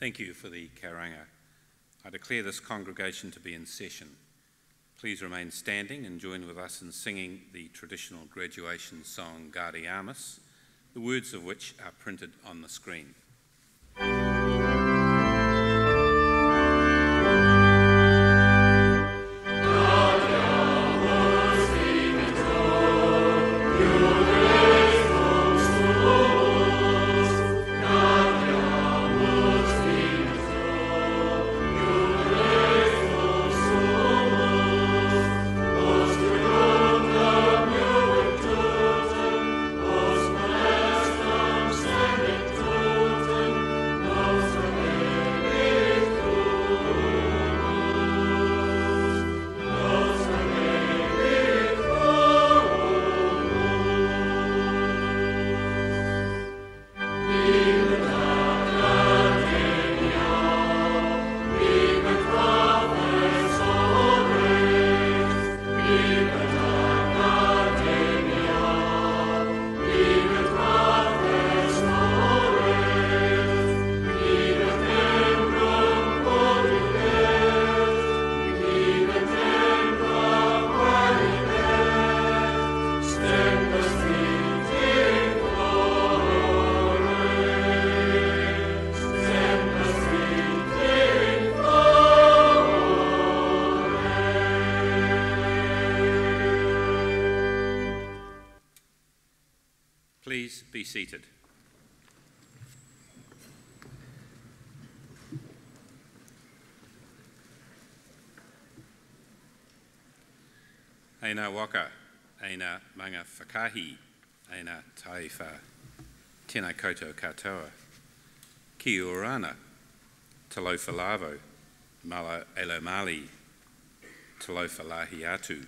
Thank you for the karanga. I declare this congregation to be in session. Please remain standing and join with us in singing the traditional graduation song Gari Amas, the words of which are printed on the screen. Please be seated. Eina waka, eina manga whakahi, eina taiwha, tēnā koutou katoa. Ki orana, talofa lavo, mala elo mali, talofa lahi atu,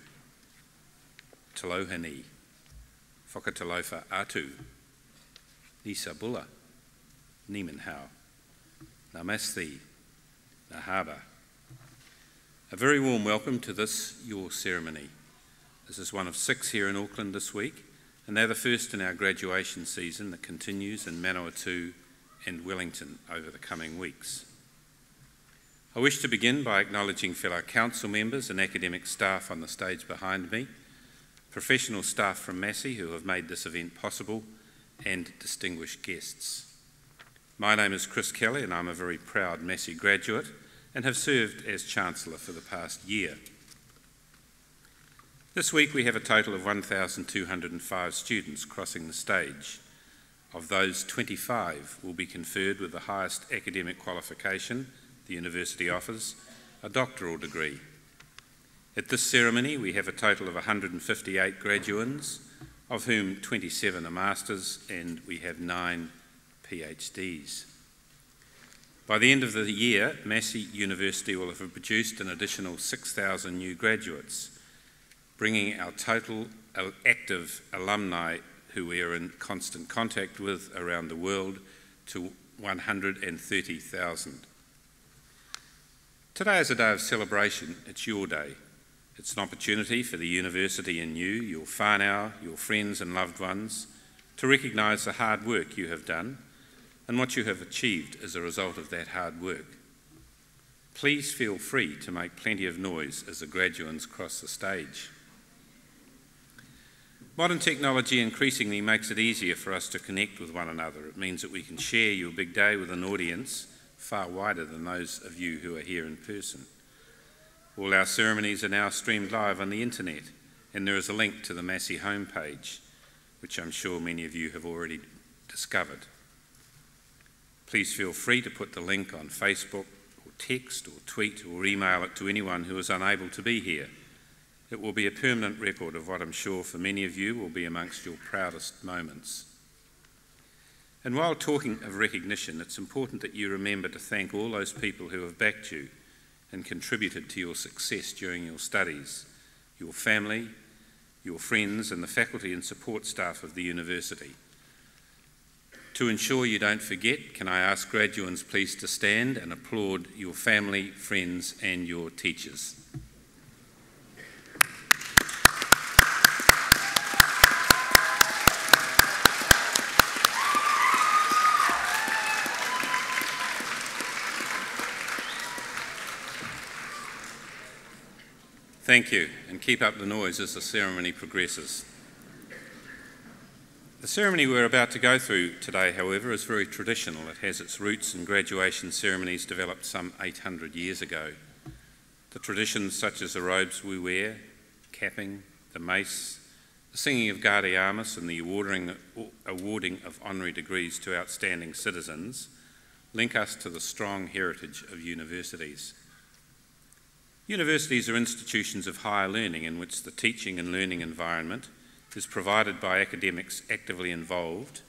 talohani, whakatalofa atu, Nisa Bula, Nimenhau, Massey, Nahaba. A very warm welcome to this, your ceremony. This is one of 6 here in Auckland this week, and they're the first in our graduation season that continues in Manawatu and Wellington over the coming weeks. I wish to begin by acknowledging fellow council members and academic staff on the stage behind me, professional staff from Massey who have made this event possible, and distinguished guests. My name is Chris Kelly and I'm a very proud Massey graduate and have served as Chancellor for the past year. This week we have a total of 1,205 students crossing the stage. Of those, 25 will be conferred with the highest academic qualification the university offers, a doctoral degree. At this ceremony, we have a total of 158 graduands, of whom 27 are masters, and we have 9 PhDs. By the end of the year, Massey University will have produced an additional 6,000 new graduates, bringing our total active alumni who we are in constant contact with around the world to 130,000. Today is a day of celebration. It's your day. It's an opportunity for the university and you, your whānau, your friends and loved ones, to recognise the hard work you have done and what you have achieved as a result of that hard work. Please feel free to make plenty of noise as the graduands cross the stage. Modern technology increasingly makes it easier for us to connect with one another. It means that we can share your big day with an audience far wider than those of you who are here in person. All our ceremonies are now streamed live on the internet, and there is a link to the Massey homepage, which I'm sure many of you have already discovered. Please feel free to put the link on Facebook, or text, or tweet, or email it to anyone who is unable to be here. It will be a permanent record of what I'm sure for many of you will be amongst your proudest moments. And while talking of recognition, it's important that you remember to thank all those people who have backed you and contributed to your success during your studies, your family, your friends and the faculty and support staff of the university. To ensure you don't forget, can I ask graduands please to stand and applaud your family, friends and your teachers. Thank you, and keep up the noise as the ceremony progresses. The ceremony we're about to go through today, however, is very traditional. It has its roots in graduation ceremonies developed some 800 years ago. The traditions such as the robes we wear, capping, the mace, the singing of Gaudeamus and the awarding of honorary degrees to outstanding citizens link us to the strong heritage of universities. Universities are institutions of higher learning in which the teaching and learning environment is provided by academics actively involved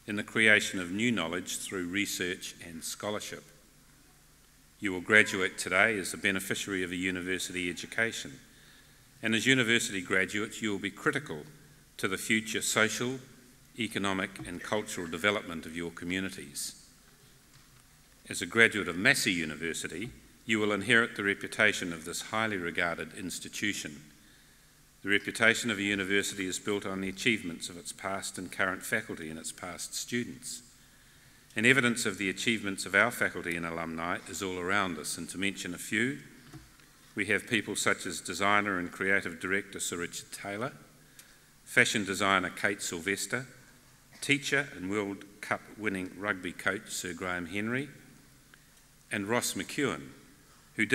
in the creation of new knowledge through research and scholarship. You will graduate today as a beneficiary of a university education, and as university graduates you will be critical to the future social, economic and cultural development of your communities. As a graduate of Massey University, you will inherit the reputation of this highly regarded institution. The reputation of a university is built on the achievements of its past and current faculty and its past students. And evidence of the achievements of our faculty and alumni is all around us, and to mention a few, we have people such as designer and creative director Sir Richard Taylor, fashion designer Kate Sylvester, teacher and World Cup winning rugby coach Sir Graham Henry, and Ross McEwen, who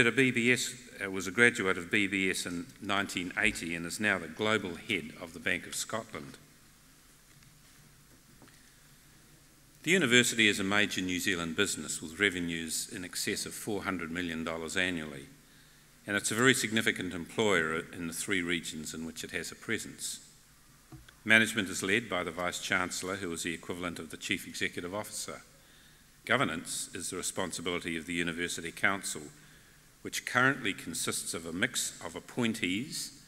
was a graduate of BBS in 1980 and is now the global head of the Bank of Scotland. The university is a major New Zealand business with revenues in excess of $400 million annually, and it's a very significant employer in the 3 regions in which it has a presence. Management is led by the Vice-Chancellor, who is the equivalent of the Chief Executive Officer. Governance is the responsibility of the University Council, which currently consists of a mix of appointees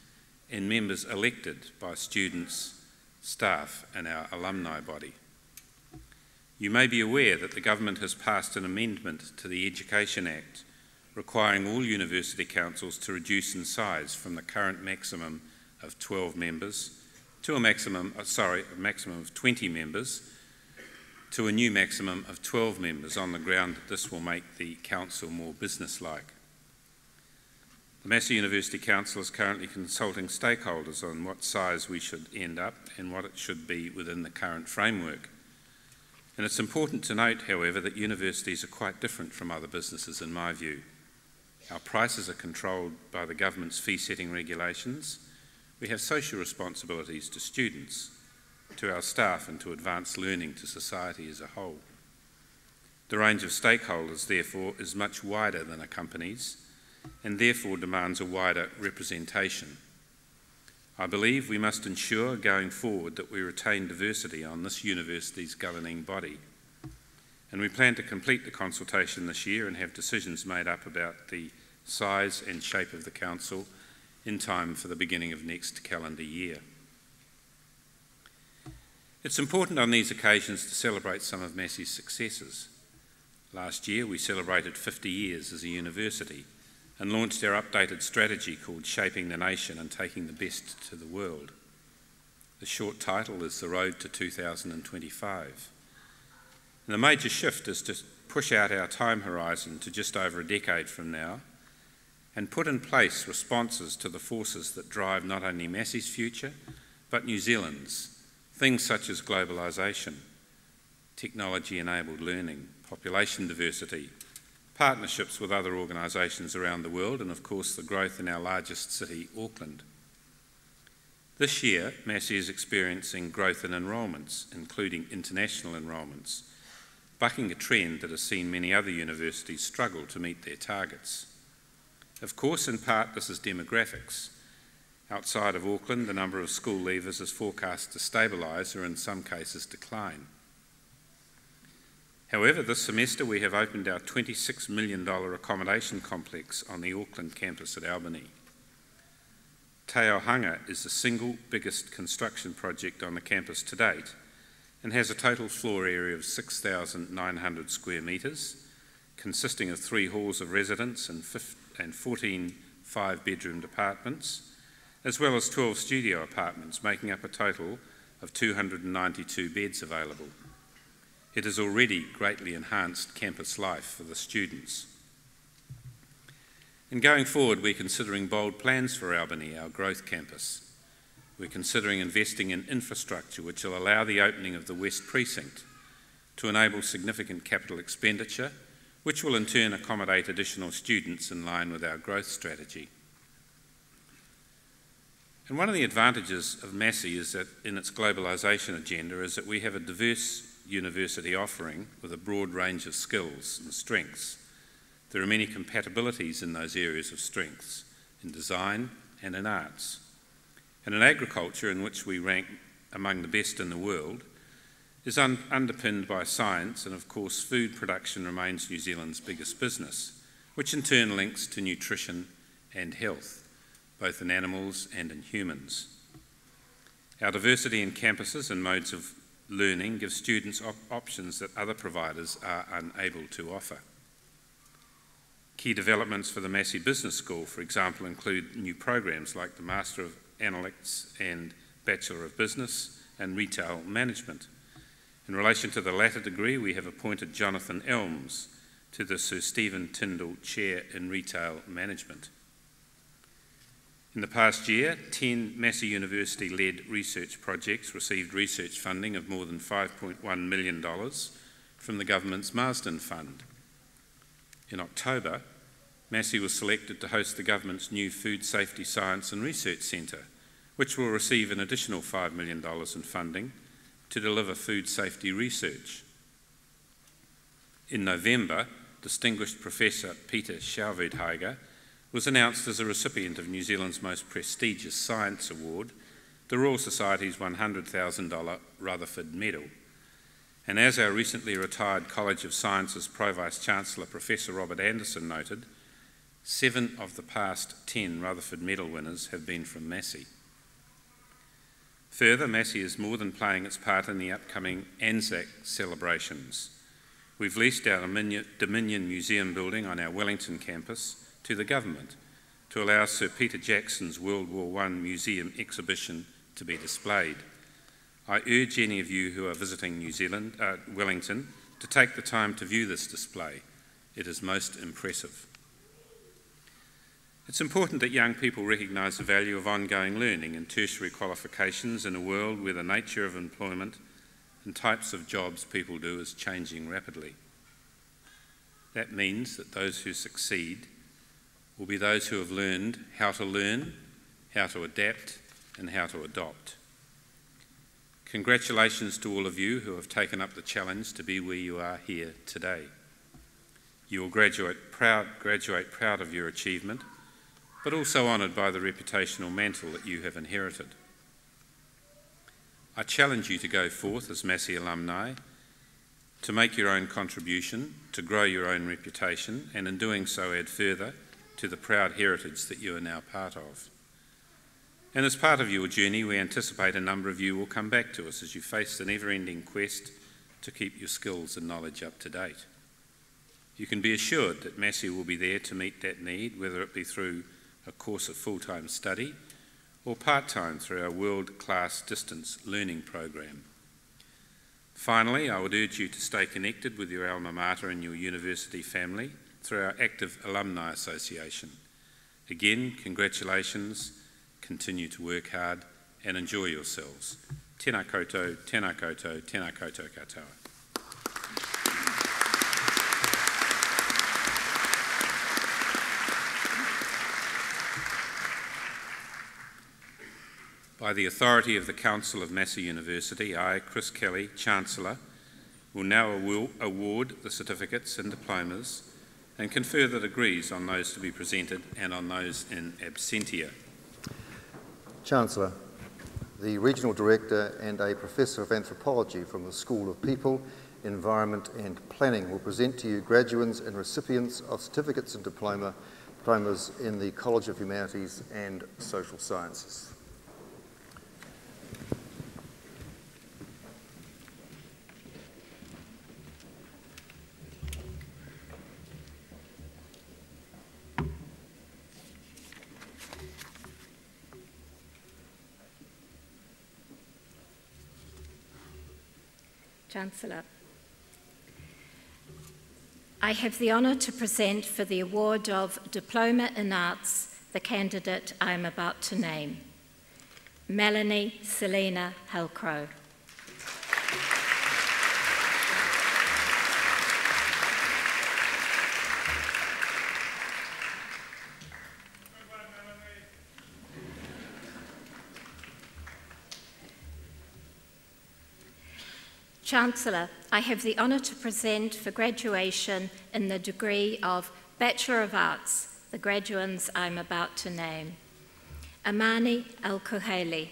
and members elected by students, staff and our alumni body. You may be aware that the government has passed an amendment to the Education Act requiring all university councils to reduce in size from the current maximum of 12 members to a maximum of 20 members to a new maximum of 12 members on the ground that this will make the council more businesslike. The Massey University Council is currently consulting stakeholders on what size we should end up and what it should be within the current framework. And it's important to note, however, that universities are quite different from other businesses in my view. Our prices are controlled by the government's fee-setting regulations. We have social responsibilities to students, to our staff and to advance learning to society as a whole. The range of stakeholders, therefore, is much wider than a company's and therefore demands a wider representation. I believe we must ensure going forward that we retain diversity on this university's governing body, and we plan to complete the consultation this year and have decisions made up about the size and shape of the council in time for the beginning of next calendar year. It's important on these occasions to celebrate some of Massey's successes. Last year we celebrated 50 years as a university and launched our updated strategy called Shaping the Nation and Taking the Best to the World. The short title is The Road to 2025. And the major shift is to push out our time horizon to just over a decade from now and put in place responses to the forces that drive not only Massey's future, but New Zealand's, things such as globalisation, technology-enabled learning, population diversity, partnerships with other organisations around the world, and of course the growth in our largest city, Auckland. This year, Massey is experiencing growth in enrolments, including international enrolments, bucking a trend that has seen many other universities struggle to meet their targets. Of course, in part, this is demographics. Outside of Auckland, the number of school leavers is forecast to stabilise or in some cases decline. However, this semester we have opened our $26 million accommodation complex on the Auckland campus at Albany. Te Ao Hanga is the single biggest construction project on the campus to date and has a total floor area of 6,900 square metres, consisting of 3 halls of residence and 14 5-bedroomed apartments, as well as 12 studio apartments, making up a total of 292 beds available. It has already greatly enhanced campus life for the students. And going forward, we're considering bold plans for Albany, our growth campus. We're considering investing in infrastructure which will allow the opening of the West Precinct to enable significant capital expenditure, which will in turn accommodate additional students in line with our growth strategy. And one of the advantages of Massey is that in its globalisation agenda is that we have a diverse university offering with a broad range of skills and strengths. There are many compatibilities in those areas of strengths, in design and in arts. And in agriculture, in which we rank among the best in the world, is underpinned by science, and of course food production remains New Zealand's biggest business, which in turn links to nutrition and health, both in animals and in humans. Our diversity in campuses and modes of learning gives students options that other providers are unable to offer. Key developments for the Massey Business School, for example, include new programs like the Master of Analytics and Bachelor of Business and Retail Management. In relation to the latter degree, we have appointed Jonathan Elms to the Sir Stephen Tyndall Chair in Retail Management. In the past year, 10 Massey University-led research projects received research funding of more than $5.1 million from the government's Marsden Fund. In October, Massey was selected to host the government's new Food Safety Science and Research Centre, which will receive an additional $5 million in funding to deliver food safety research. In November, distinguished Professor Peter Schauvedheiger was announced as a recipient of New Zealand's most prestigious science award, the Royal Society's $100,000 Rutherford Medal. And as our recently retired College of Sciences Pro-Vice-Chancellor Professor Robert Anderson noted, 7 of the past 10 Rutherford Medal winners have been from Massey. Further, Massey is more than playing its part in the upcoming Anzac celebrations. We've leased our Dominion Museum building on our Wellington campus to the government to allow Sir Peter Jackson's World War I museum exhibition to be displayed. I urge any of you who are visiting Wellington to take the time to view this display. It is most impressive. It's important that young people recognise the value of ongoing learning and tertiary qualifications in a world where the nature of employment and types of jobs people do is changing rapidly. That means that those who succeed will be those who have learned, how to adapt, and how to adopt. Congratulations to all of you who have taken up the challenge to be where you are here today. You will graduate proud of your achievement, but also honoured by the reputational mantle that you have inherited. I challenge you to go forth as Massey alumni, to make your own contribution, to grow your own reputation, and in doing so add further to the proud heritage that you are now part of. And as part of your journey, we anticipate a number of you will come back to us as you face the never-ending quest to keep your skills and knowledge up to date. You can be assured that Massey will be there to meet that need, whether it be through a course of full-time study or part-time through our world-class distance learning program. Finally, I would urge you to stay connected with your alma mater and your university family through our active alumni association. Again, congratulations, continue to work hard and enjoy yourselves. Tēnā koutou, tēnā koutou, tēnā koutou katoa. By the authority of the Council of Massey University, I, Chris Kelly, Chancellor, will now award the certificates and diplomas and confer the degrees on those to be presented and on those in absentia. Chancellor, the Regional Director and a Professor of Anthropology from the School of People, Environment and Planning will present to you graduates and recipients of certificates and diplomas in the College of Humanities and Social Sciences. Chancellor. I have the honour to present for the award of Diploma in Arts the candidate I am about to name, Melanie Selena Halcrow. Chancellor, I have the honour to present for graduation in the degree of Bachelor of Arts the graduands I'm about to name. Amani Al-Kuhaili.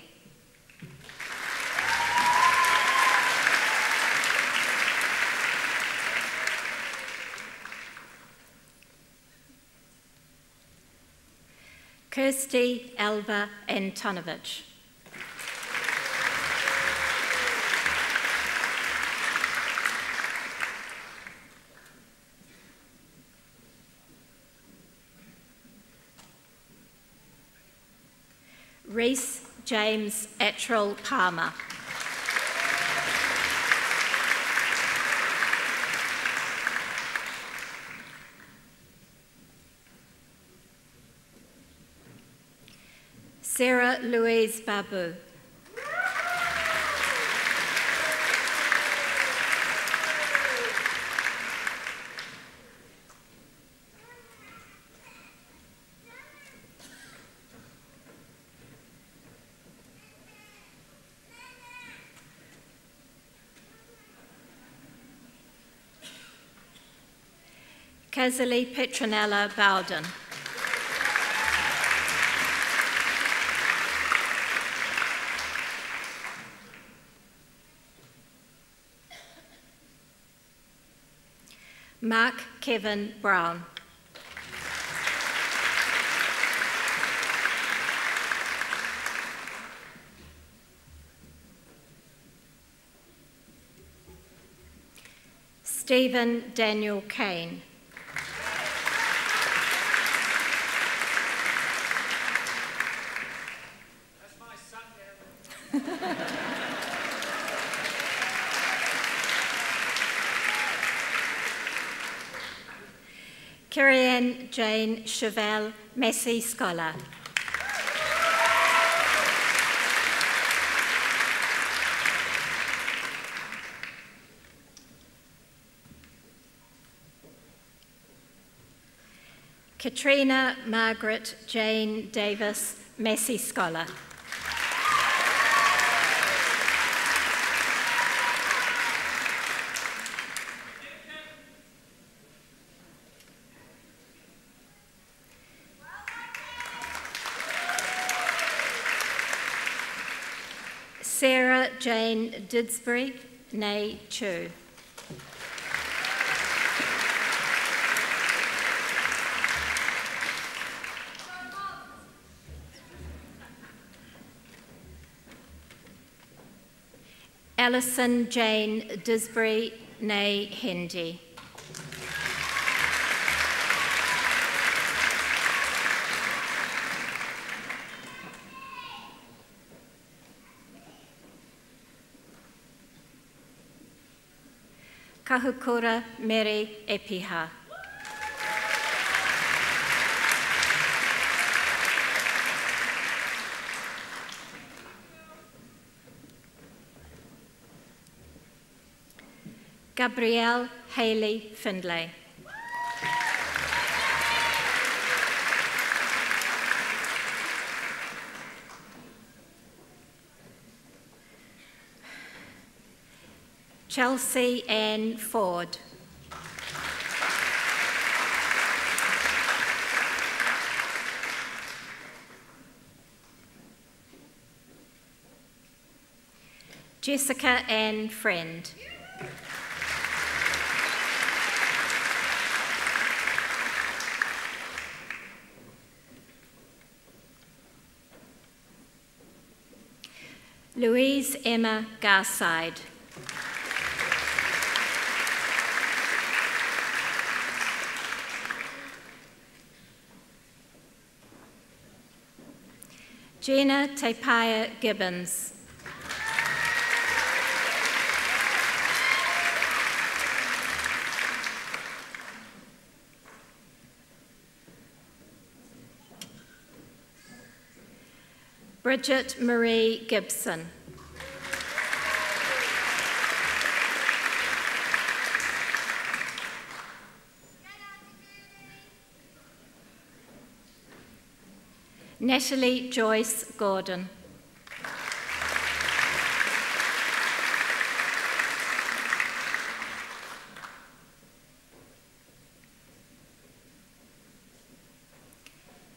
Kirsty Alva Antonovich. Reese James Attrell Palmer. Sarah Louise Babu. Kazali Petronella Bowden. Mark Kevin Brown. Stephen Daniel Kane. Carrie-Anne Jane Chevelle, Massey Scholar. Katrina Margaret Jane Davis, Massey Scholar. Sarah Jane Didsbury, née Chu. Alison Jane Disbury, née Hendy. Kahukura Mary Epiha. Gabrielle Haley Findlay. Chelsea Ann Ford. Jessica Ann Friend. Louise Emma Garside. Gina Tapaya Gibbons. Bridget Marie Gibson. Natalie Joyce Gordon.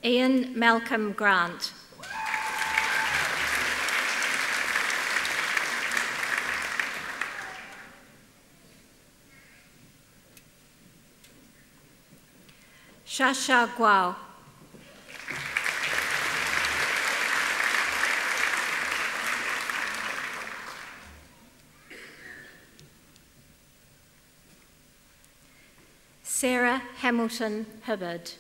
Ian Malcolm Grant. Shasha Guao. Sarah Hamilton Hibbard.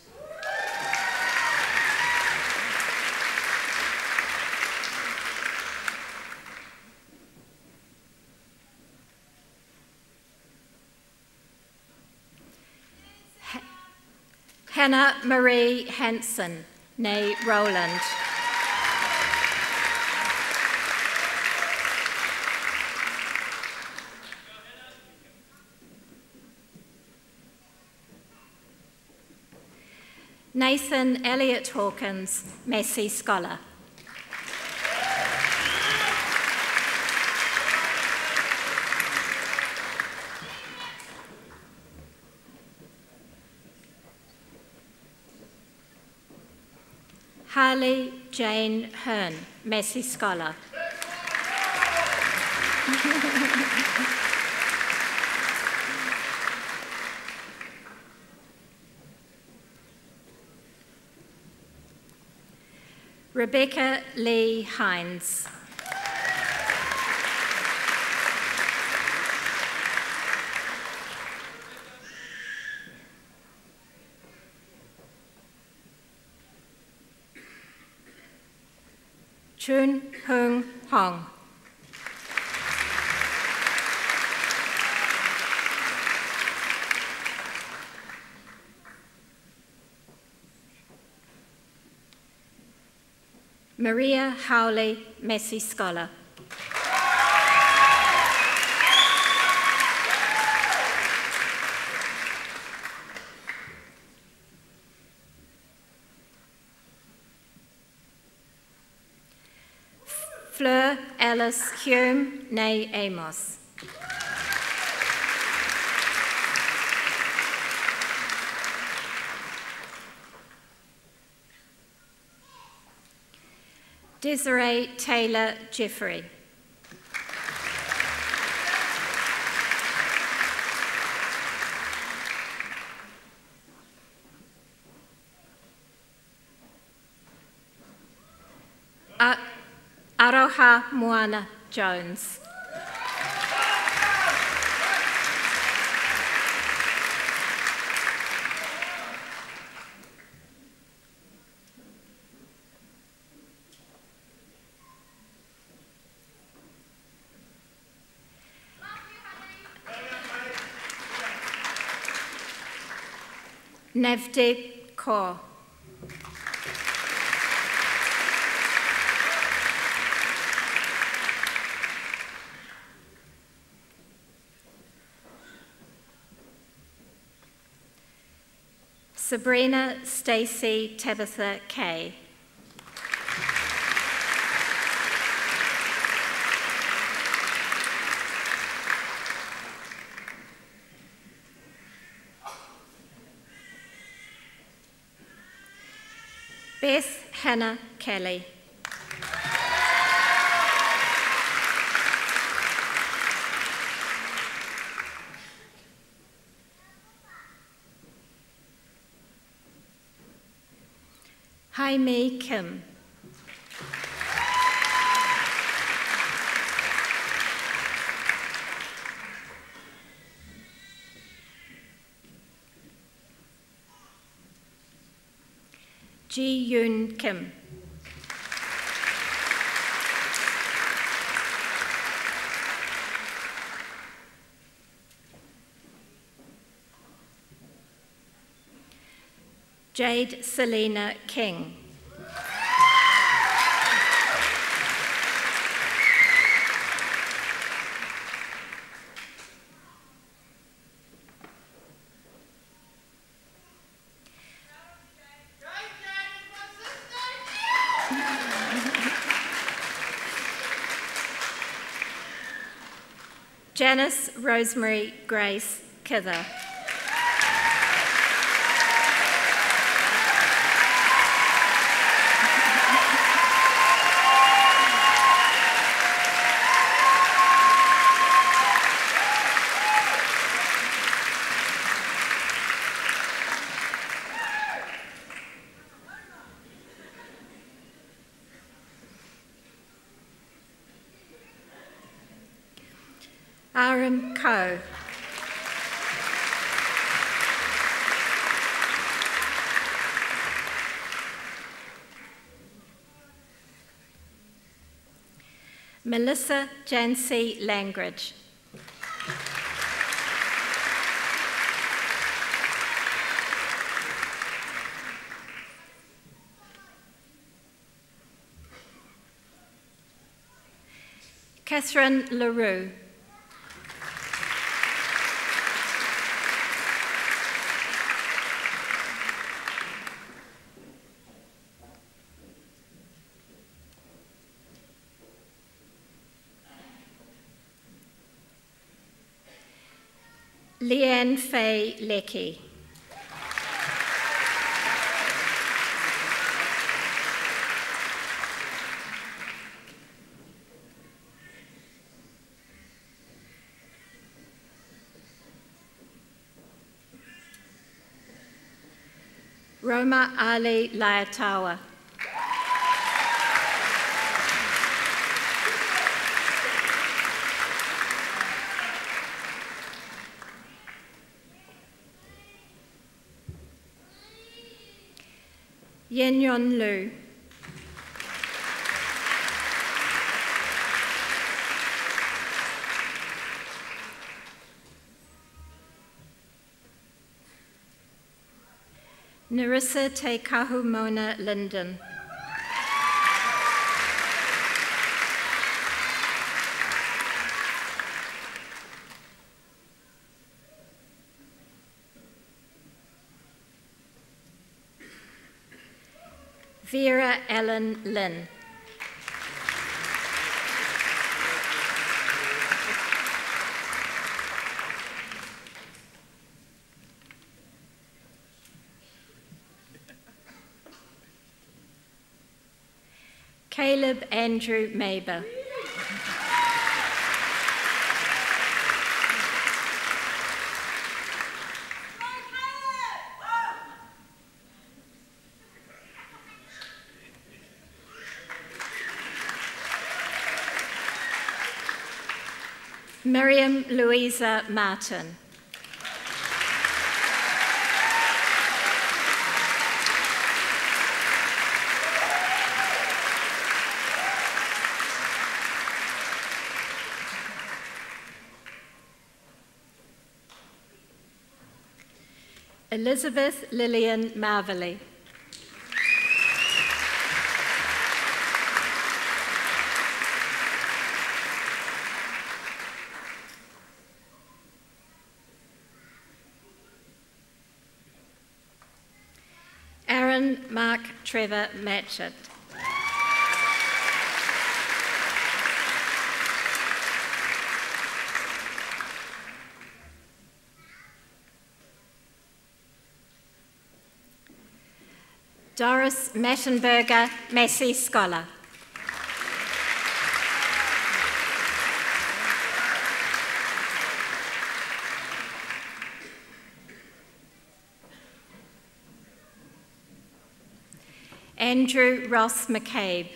Hannah Marie Hansen, née Rowland. Nathan Elliott Hawkins, Massey Scholar. Harley Jane Hearn, Massey Scholar. Rebecca Lee Hines. Chun Hung Hong. Maria Howley, Massey Scholar. Fleur Alice Hume, née Amos. Desiree Taylor Jeffrey. Aroha Moana Jones. Navdeep Kaur. Sabrina Stacey Tabitha Kay. Beth Hannah Kelly. Jaime Kim. Ji Yoon Kim. Jade Selena King. Janice Rosemary Grace Kither. Aram Coe. Melissa Jancy Langridge. Catherine LaRue. Leanne Faye Leckie. Roma Ali Laiatawa. Yenyon Lu. Narissa Te Kahumona Linden. Vera Ellen Lynn. Caleb Andrew Maber. Miriam Louisa Martin. Elizabeth Lillian Marvelly. Aaron Mark Trevor Matchett. Doris Mattenberger, Massey Scholar. Andrew Ross McCabe.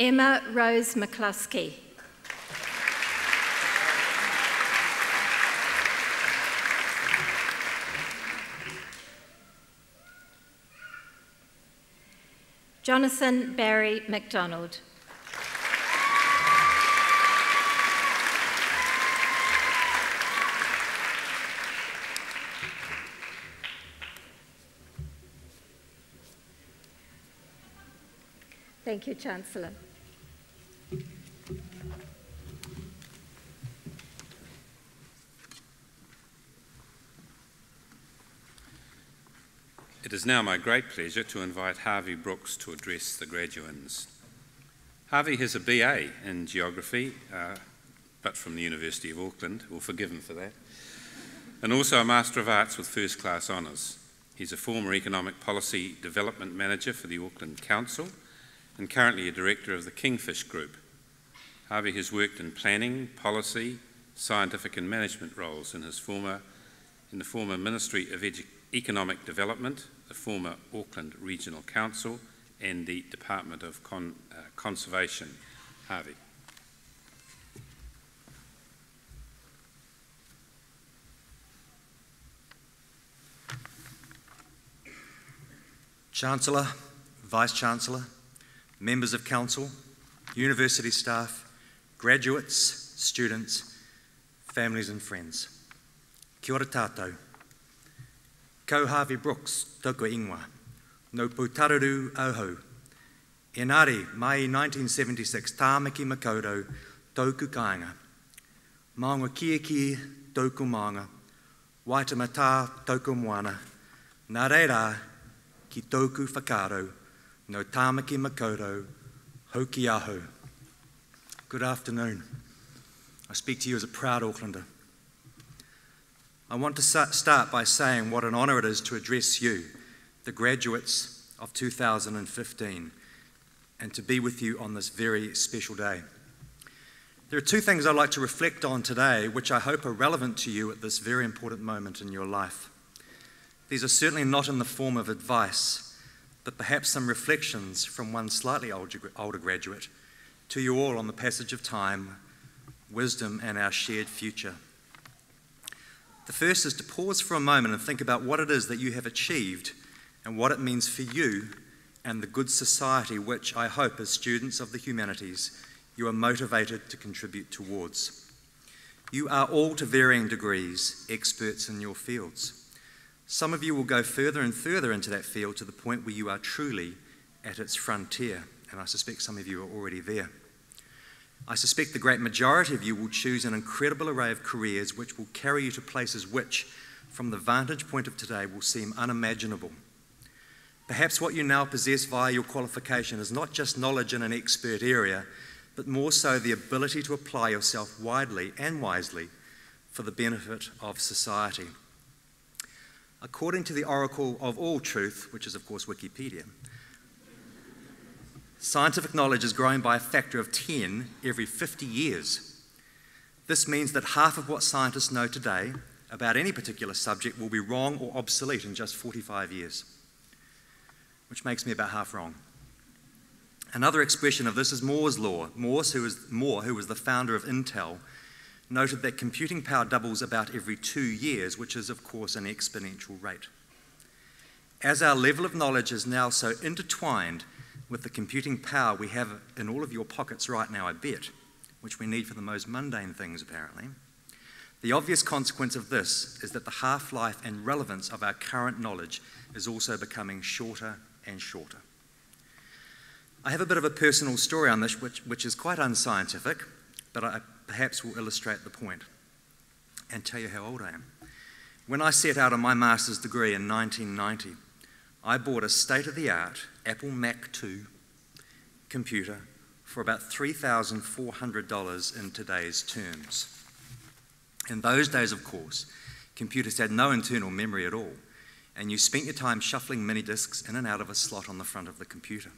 Emma Rose McCluskey. Jonathan Barry MacDonald. Thank you, Chancellor. It is now my great pleasure to invite Harvey Brooks to address the graduands. Harvey has a BA in Geography, but from the University of Auckland. We'll forgive him for that. And also a Master of Arts with First Class Honours. He's a former Economic Policy Development Manager for the Auckland Council and currently a Director of the Kingfish Group. Harvey has worked in planning, policy, scientific and management roles in the former Ministry of Economic Development, the former Auckland Regional Council and the Department of Conservation. Harvey. Chancellor, Vice-Chancellor, members of Council, university staff, graduates, students, families and friends. Kia ora tātou. Ko Harvey Brooks, tōku ingoa, no pūtararu auhau. Engari, mai 1976, tāmaki makoto, tōku kāinga. Maunga kia tōku maunga, waitamata tōku moana, nā reira, ki tōku whakaro, no tāmaki makoto, hoki aho. Good afternoon. I speak to you as a proud Aucklander. I want to start by saying what an honour it is to address you, the graduates of 2015, and to be with you on this very special day. There are two things I'd like to reflect on today, which I hope are relevant to you at this very important moment in your life. These are certainly not in the form of advice, but perhaps some reflections from one slightly older graduate to you all on the passage of time, wisdom, and our shared future. The first is to pause for a moment and think about what it is that you have achieved and what it means for you and the good society which I hope as students of the humanities you are motivated to contribute towards. You are all to varying degrees experts in your fields. Some of you will go further and further into that field to the point where you are truly at its frontier, and I suspect some of you are already there. I suspect the great majority of you will choose an incredible array of careers which will carry you to places which, from the vantage point of today, will seem unimaginable. Perhaps what you now possess via your qualification is not just knowledge in an expert area, but more so the ability to apply yourself widely and wisely for the benefit of society. According to the oracle of all truth, which is of course Wikipedia, scientific knowledge is growing by a factor of 10 every 50 years. This means that half of what scientists know today about any particular subject will be wrong or obsolete in just 45 years, which makes me about half wrong. Another expression of this is Moore's law. Moore, who was the founder of Intel, noted that computing power doubles about every 2 years, which is of course an exponential rate. As our level of knowledge is now so intertwined with the computing power we have in all of your pockets right now, I bet, which we need for the most mundane things apparently, the obvious consequence of this is that the half-life and relevance of our current knowledge is also becoming shorter and shorter. I have a bit of a personal story on this which is quite unscientific, but I perhaps will illustrate the point and tell you how old I am. When I set out on my master's degree in 1990, I bought a state-of-the-art Apple Mac II computer for about $3,400 in today's terms. In those days, of course, computers had no internal memory at all, and you spent your time shuffling mini disks in and out of a slot on the front of the computer.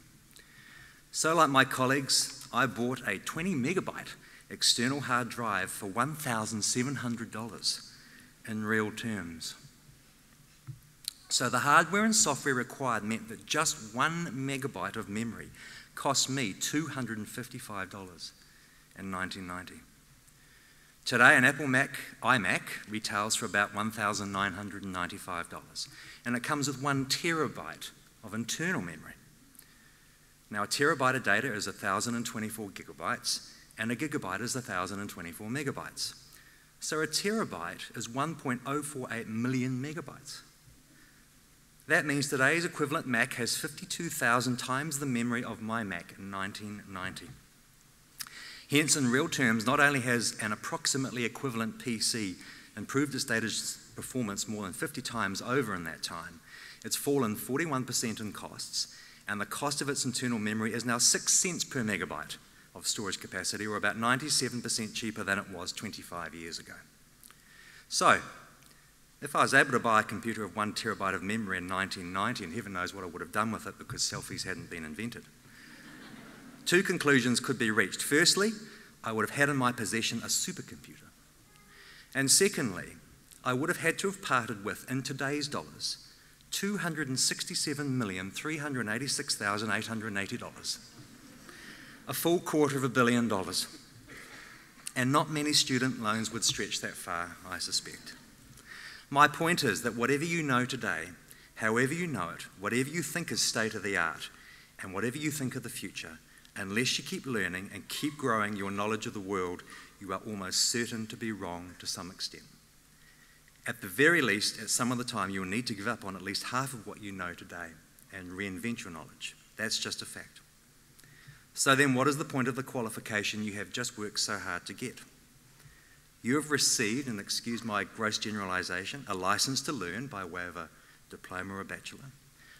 So like my colleagues, I bought a 20 megabyte external hard drive for $1,700 in real terms. So the hardware and software required meant that just 1 megabyte of memory cost me $255 in 1990. Today, an Apple iMac retails for about $1,995, and it comes with 1 terabyte of internal memory. Now, a terabyte of data is 1,024 gigabytes, and a gigabyte is 1,024 megabytes. So a terabyte is 1.048 million megabytes. That means today's equivalent Mac has 52,000 times the memory of my Mac in 1990. Hence, in real terms, not only has an approximately equivalent PC improved its performance more than 50 times over in that time. It's fallen 41% in costs, and the cost of its internal memory is now 6 cents per megabyte of storage capacity, or about 97% cheaper than it was 25 years ago. So, if I was able to buy a computer of 1 terabyte of memory in 1990, and heaven knows what I would have done with it because selfies hadn't been invented, 2 conclusions could be reached. Firstly, I would have had in my possession a supercomputer. And secondly, I would have had to have parted with, in today's dollars, $267,386,880. A full $250 million. And not many student loans would stretch that far, I suspect. My point is that whatever you know today, however you know it, whatever you think is state of the art, and whatever you think of the future, unless you keep learning and keep growing your knowledge of the world, you are almost certain to be wrong to some extent. At the very least, at some of the time, you will need to give up on at least half of what you know today and reinvent your knowledge. That's just a fact. So then, what is the point of the qualification you have just worked so hard to get? You have received, and excuse my gross generalisation, a licence to learn by way of a diploma or a bachelor,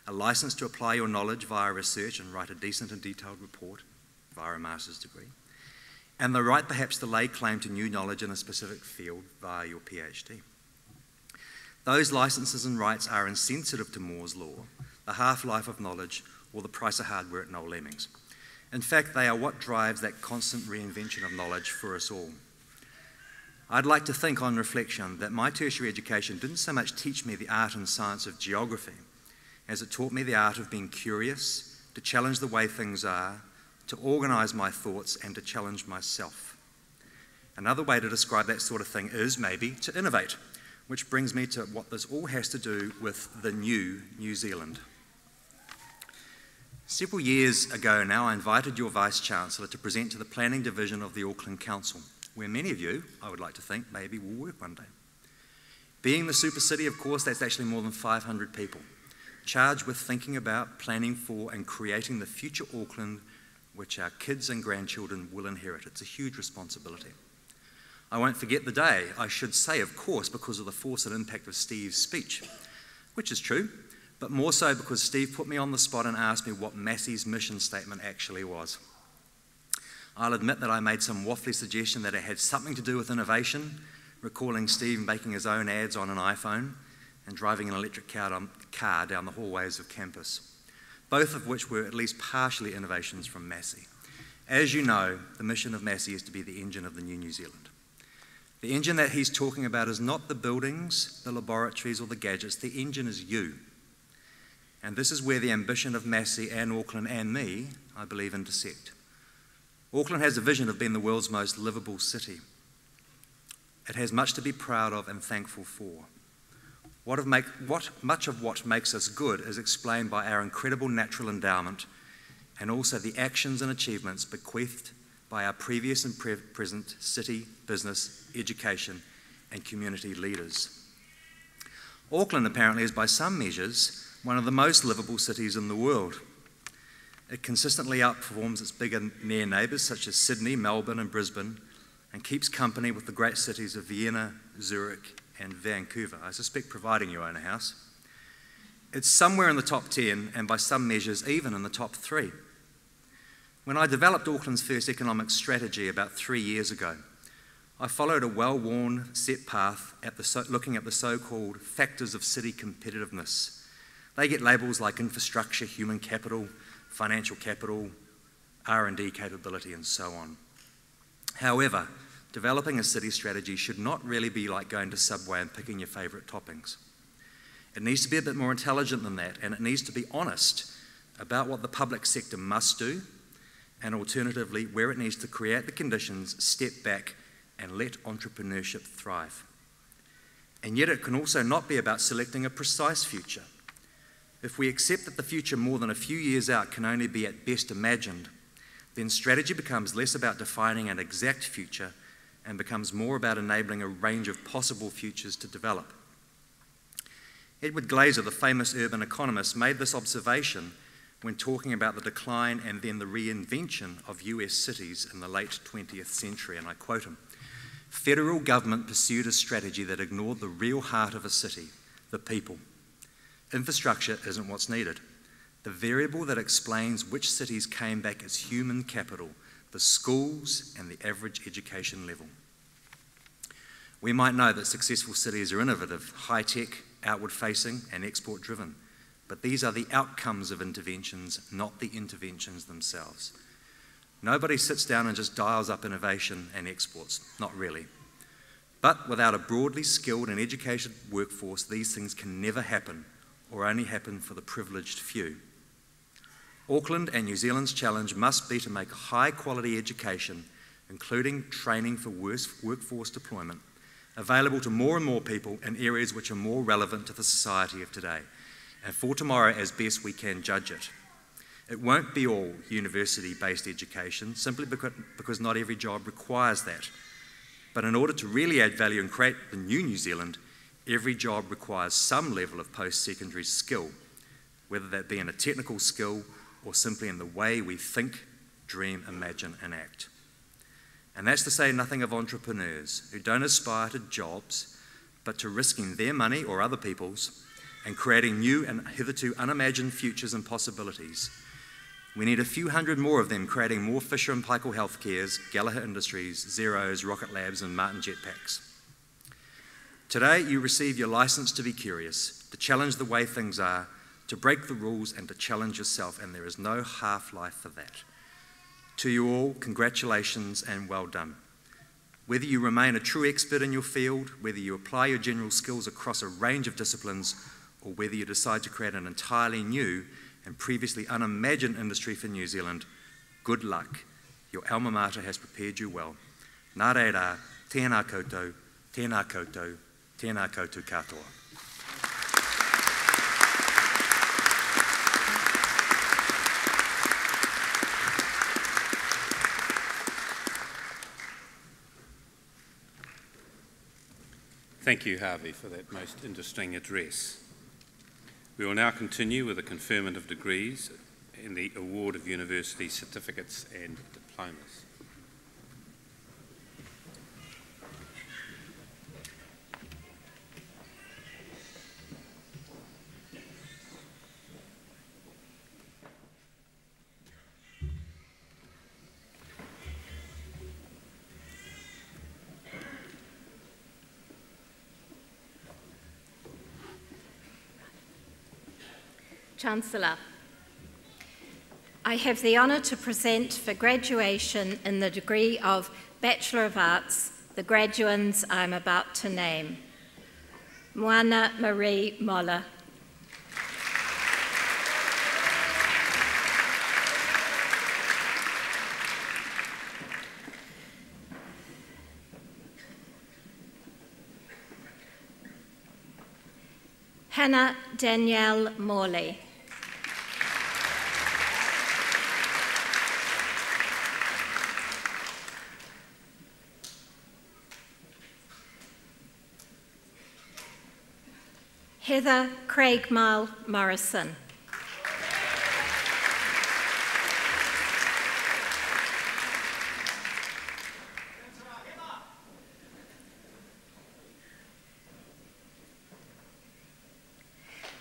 a licence to apply your knowledge via research and write a decent and detailed report via a master's degree, and the right perhaps to lay claim to new knowledge in a specific field via your PhD. Those licences and rights are insensitive to Moore's law, the half-life of knowledge, or the price of hardware at Noel Leeming's. In fact, they are what drives that constant reinvention of knowledge for us all. I'd like to think on reflection that my tertiary education didn't so much teach me the art and science of geography as it taught me the art of being curious, to challenge the way things are, to organise my thoughts and to challenge myself. Another way to describe that sort of thing is maybe to innovate, which brings me to what this all has to do with the new New Zealand. Several years ago now, I invited your Vice-Chancellor to present to the Planning Division of the Auckland Council, where many of you, I would like to think, maybe will work one day. Being the super city, of course, that's actually more than 500 people, charged with thinking about, planning for, and creating the future Auckland which our kids and grandchildren will inherit. It's a huge responsibility. I won't forget the day, I should say, of course, because of the force and impact of Steve's speech, which is true, but more so because Steve put me on the spot and asked me what Massey's mission statement actually was. I'll admit that I made some waffly suggestion that it had something to do with innovation, recalling Steve making his own ads on an iPhone and driving an electric car down the hallways of campus, both of which were at least partially innovations from Massey. As you know, the mission of Massey is to be the engine of the new New Zealand. The engine that he's talking about is not the buildings, the laboratories, or the gadgets. The engine is you. And this is where the ambition of Massey and Auckland and me, I believe, intersect. Auckland has a vision of being the world's most livable city. It has much to be proud of and thankful for. Much of what makes us good is explained by our incredible natural endowment and also the actions and achievements bequeathed by our previous and present city, business, education and community leaders. Auckland apparently is by some measures one of the most livable cities in the world. It consistently outperforms its bigger near neighbours such as Sydney, Melbourne and Brisbane, and keeps company with the great cities of Vienna, Zurich and Vancouver, I suspect providing you own a house. It's somewhere in the top 10 and by some measures even in the top 3. When I developed Auckland's first economic strategy about 3 years ago, I followed a well-worn set path looking at the so-called factors of city competitiveness. They get labels like infrastructure, human capital, financial capital, R&D capability, and so on. However, developing a city strategy should not really be like going to Subway and picking your favourite toppings. It needs to be a bit more intelligent than that, and it needs to be honest about what the public sector must do, and alternatively, where it needs to create the conditions, step back, and let entrepreneurship thrive. And yet it can also not be about selecting a precise future. If we accept that the future more than a few years out can only be at best imagined, then strategy becomes less about defining an exact future and becomes more about enabling a range of possible futures to develop. Edward Glaser, the famous urban economist, made this observation when talking about the decline and then the reinvention of US cities in the late 20th century, and I quote him, Federal government pursued a strategy that ignored the real heart of a city, the people. Infrastructure isn't what's needed. The variable that explains which cities came back is human capital, the schools and the average education level. We might know that successful cities are innovative, high-tech, outward-facing and export-driven, but these are the outcomes of interventions, not the interventions themselves. Nobody sits down and just dials up innovation and exports, not really. But without a broadly skilled and educated workforce, these things can never happen, or only happen for the privileged few. Auckland and New Zealand's challenge must be to make high-quality education, including training for workforce deployment, available to more and more people in areas which are more relevant to the society of today, and for tomorrow as best we can judge it. It won't be all university-based education, simply because not every job requires that. But in order to really add value and create the new New Zealand, every job requires some level of post-secondary skill, whether that be in a technical skill or simply in the way we think, dream, imagine, and act. And that's to say nothing of entrepreneurs who don't aspire to jobs, but to risking their money or other people's and creating new and hitherto unimagined futures and possibilities. We need a few hundred more of them creating more Fisher & Paykel Healthcares, Gallagher Industries, Xeros, Rocket Labs, and Martin Jetpacks. Today, you receive your license to be curious, to challenge the way things are, to break the rules, and to challenge yourself, and there is no half-life for that. To you all, congratulations and well done. Whether you remain a true expert in your field, whether you apply your general skills across a range of disciplines, or whether you decide to create an entirely new and previously unimagined industry for New Zealand, good luck. Your alma mater has prepared you well. Nā reira, tēnā koutou, tēnā koutou, tēnā koutou katoa. Thank you, Harvey, for that most interesting address. We will now continue with the conferment of degrees and the award of university certificates and diplomas. Chancellor, I have the honour to present for graduation in the degree of Bachelor of Arts the graduands I am about to name. Moana Marie Moller. Hannah Danielle Morley. Heather Craigmile Morrison.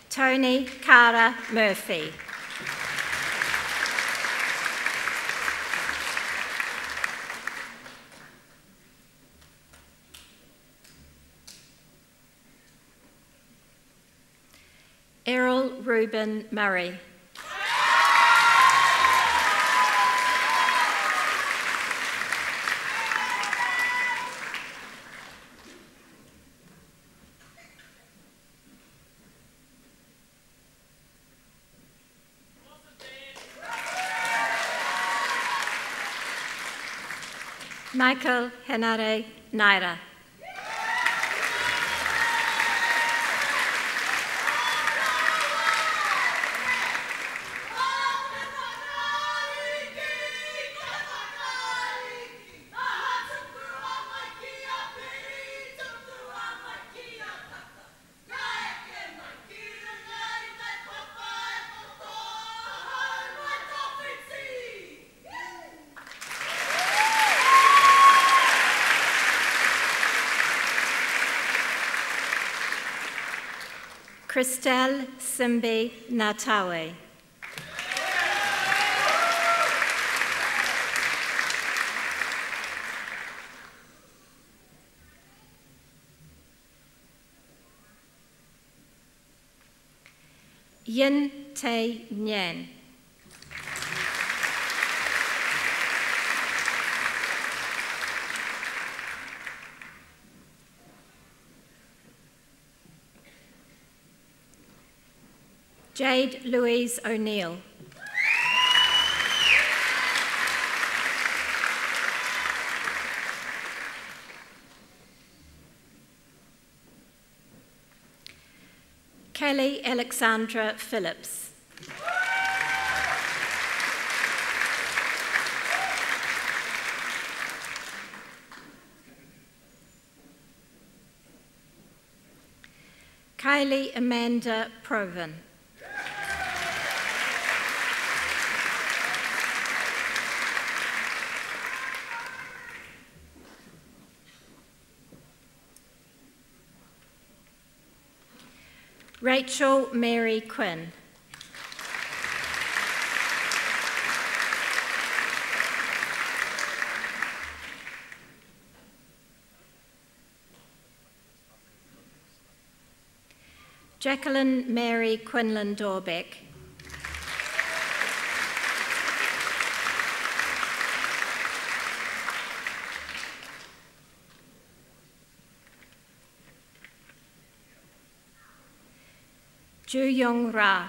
Tony Cara Murphy. Errol Reuben Murray. Michael Henare Naira. Christelle Simbi Natawe. Yin Te Nyen. Jade Louise O'Neill. Kelly Alexandra Phillips. Kylie Amanda Proven. Rachel Mary Quinn. Jacqueline Mary Quinlan Dorbeck. Ju Young Ra.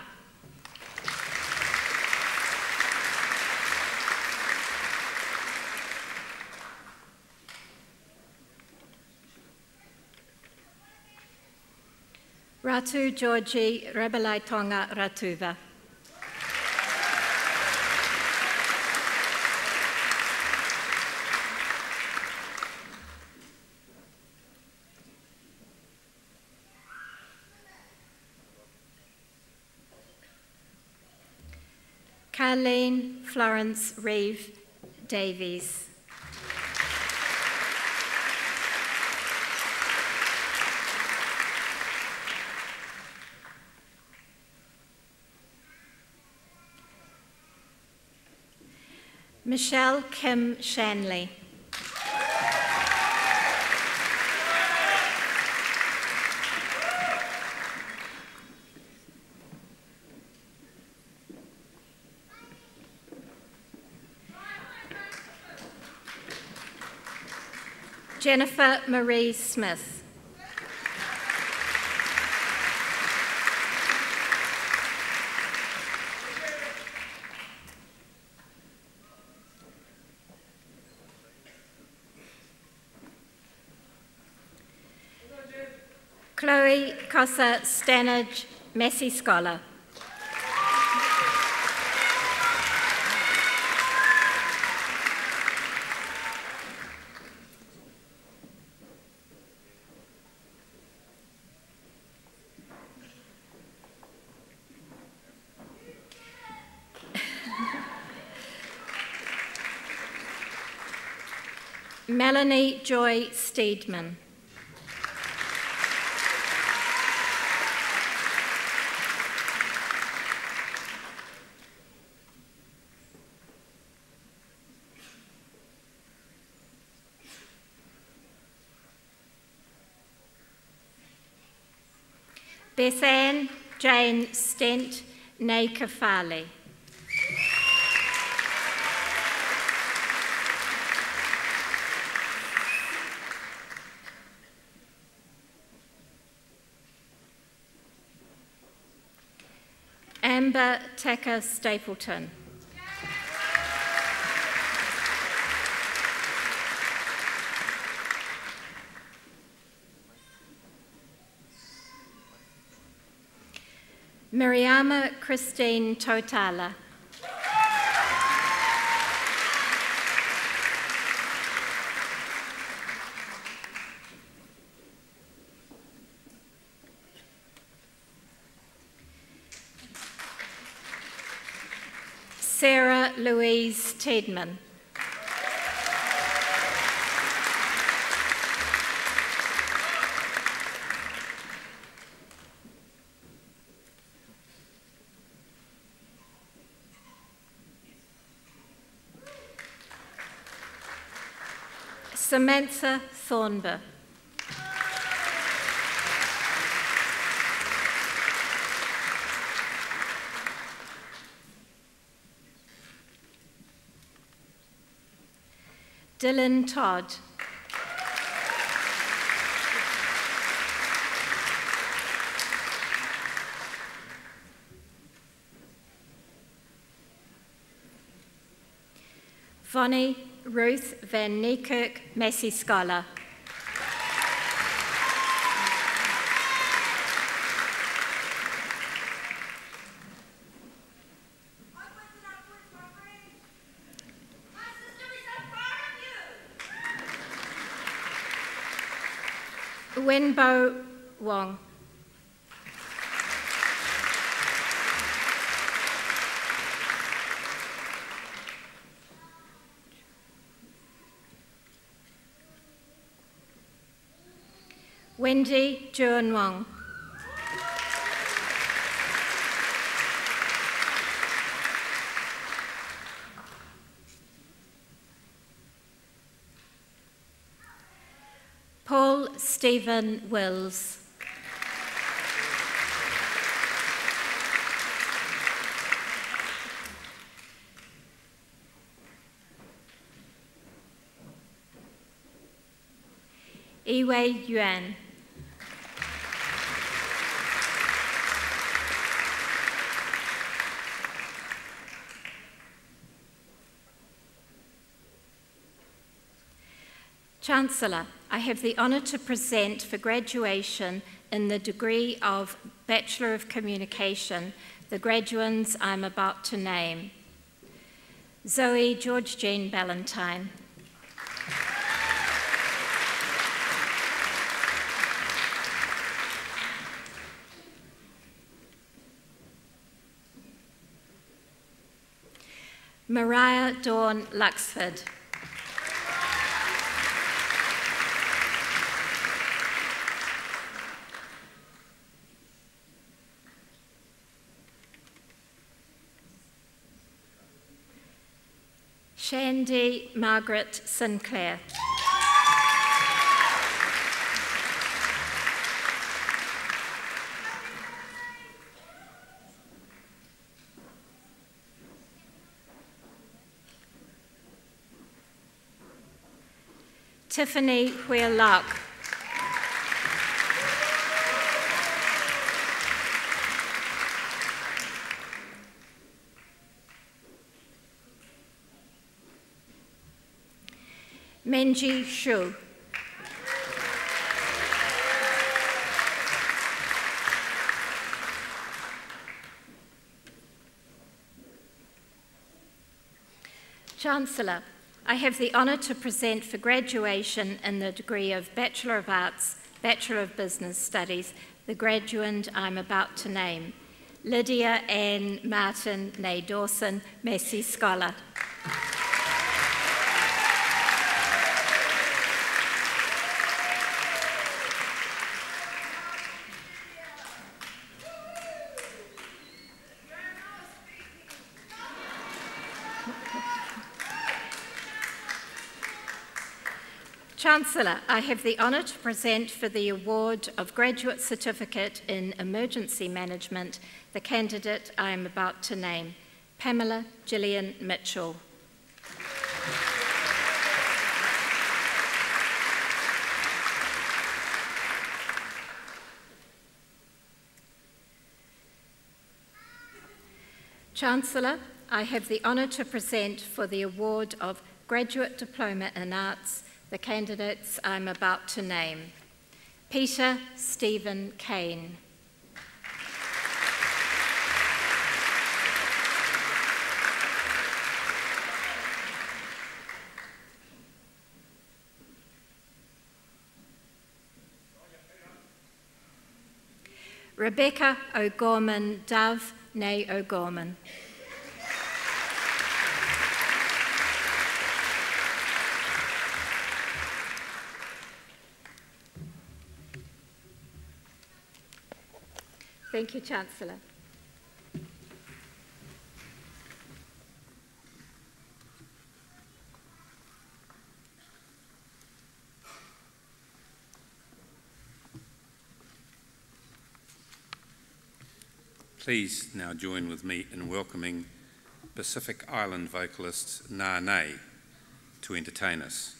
Ratu Georgie Rebelaitonga Ratuva. Carleen Florence Reeve Davies. Michelle Kim Shanley. Jennifer Marie Smith. Chloe Cossa Stanage, Massey Scholar. Melanie Joy Steedman. Bethanne Jane Stent Nakafali. Amber Tacker Stapleton. Miriama Christine Totala. Sarah Louise Tedman. Samantha Thornber. Dylan Todd. Vonnie Ruth Van Niekerk, Massey Scholar. Wenbo Wong. Wendy Juan Wong. Paul Stephen Wills. Iwei Yuan. Chancellor, I have the honour to present for graduation in the degree of Bachelor of Communication the graduands I'm about to name. Zoe George Jane Ballantyne. Mariah Dawn Luxford. Shandy Margaret Sinclair. Tiffany Wheelock. Menji Shu. Chancellor, I have the honour to present for graduation in the degree of Bachelor of Arts, Bachelor of Business Studies, the graduand I'm about to name. Lydia Ann Martin Nay Dawson, Massey Scholar. Chancellor, I have the honour to present for the award of Graduate Certificate in Emergency Management the candidate I am about to name, Pamela Gillian Mitchell. Chancellor, I have the honour to present for the award of Graduate Diploma in Arts the candidates I'm about to name. Peter Stephen Kane. Rebecca O'Gorman Dove, née O'Gorman. Thank you, Chancellor. Please now join with me in welcoming Pacific Island vocalist Ngā Nei to entertain us.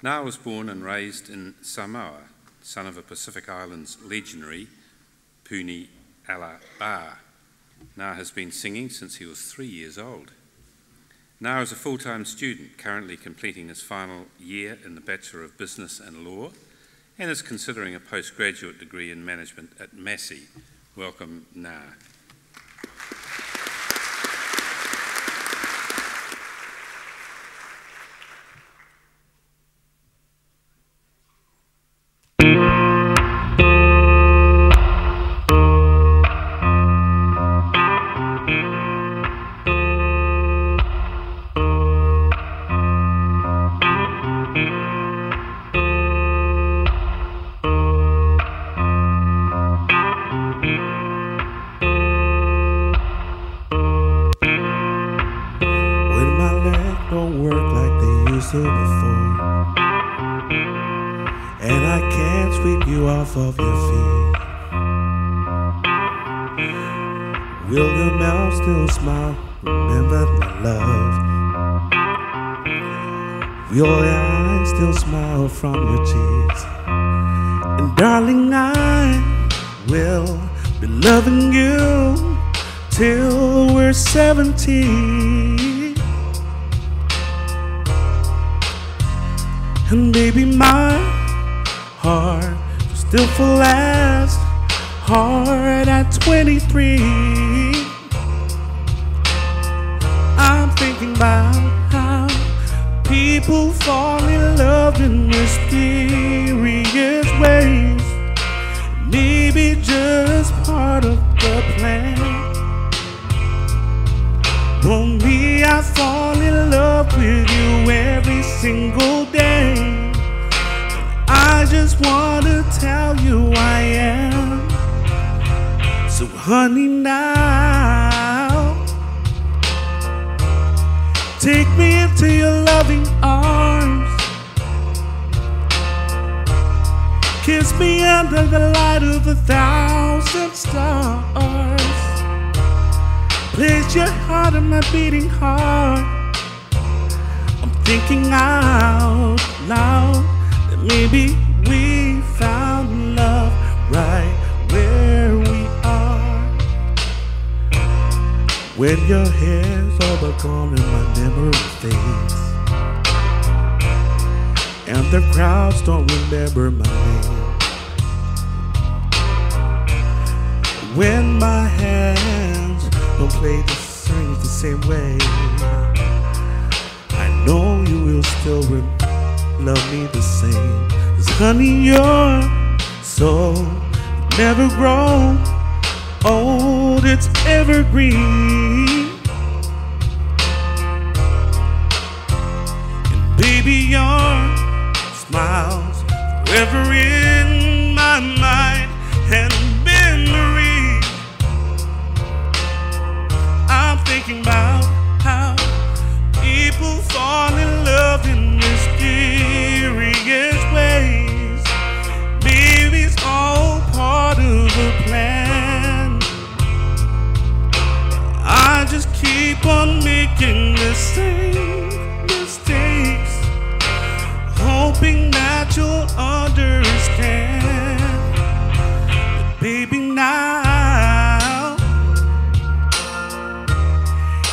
Ngā was born and raised in Samoa, son of a Pacific Islands legendary, Puni Ala Ba. Ngā has been singing since he was 3 years old. Ngā is a full-time student, currently completing his final year in the Bachelor of Business and Law, and is considering a postgraduate degree in management at Massey. Welcome, Ngā. Of your feet, will your mouth still smile? Remember my love. Will your eyes still smile from your cheeks? And darling, I will be loving you till we're 70. And baby, my heart still full as hard at 23. I'm thinking about how people fall in love in mysterious ways. Maybe just part of the plan. For me, I fall in love with you every single day. I just want to tell you I am. So honey, now take me into your loving arms. Kiss me under the light of 1,000 stars. Place your heart on my beating heart. I'm thinking out loud. Maybe we found love right where we are. When your hair's all but gone and my memory fades, and the crowds don't remember my name. When my hands don't play the strings the same way, I know you will still love me the same. 'Cause honey, your soul never grow old, it's evergreen. And baby, your smile's forever in my mind and memory. I'm thinking about how people fall in love in mysterious ways. Maybe it's all part of the plan. I just keep on making the same mistakes, hoping that you'll understand. But baby, now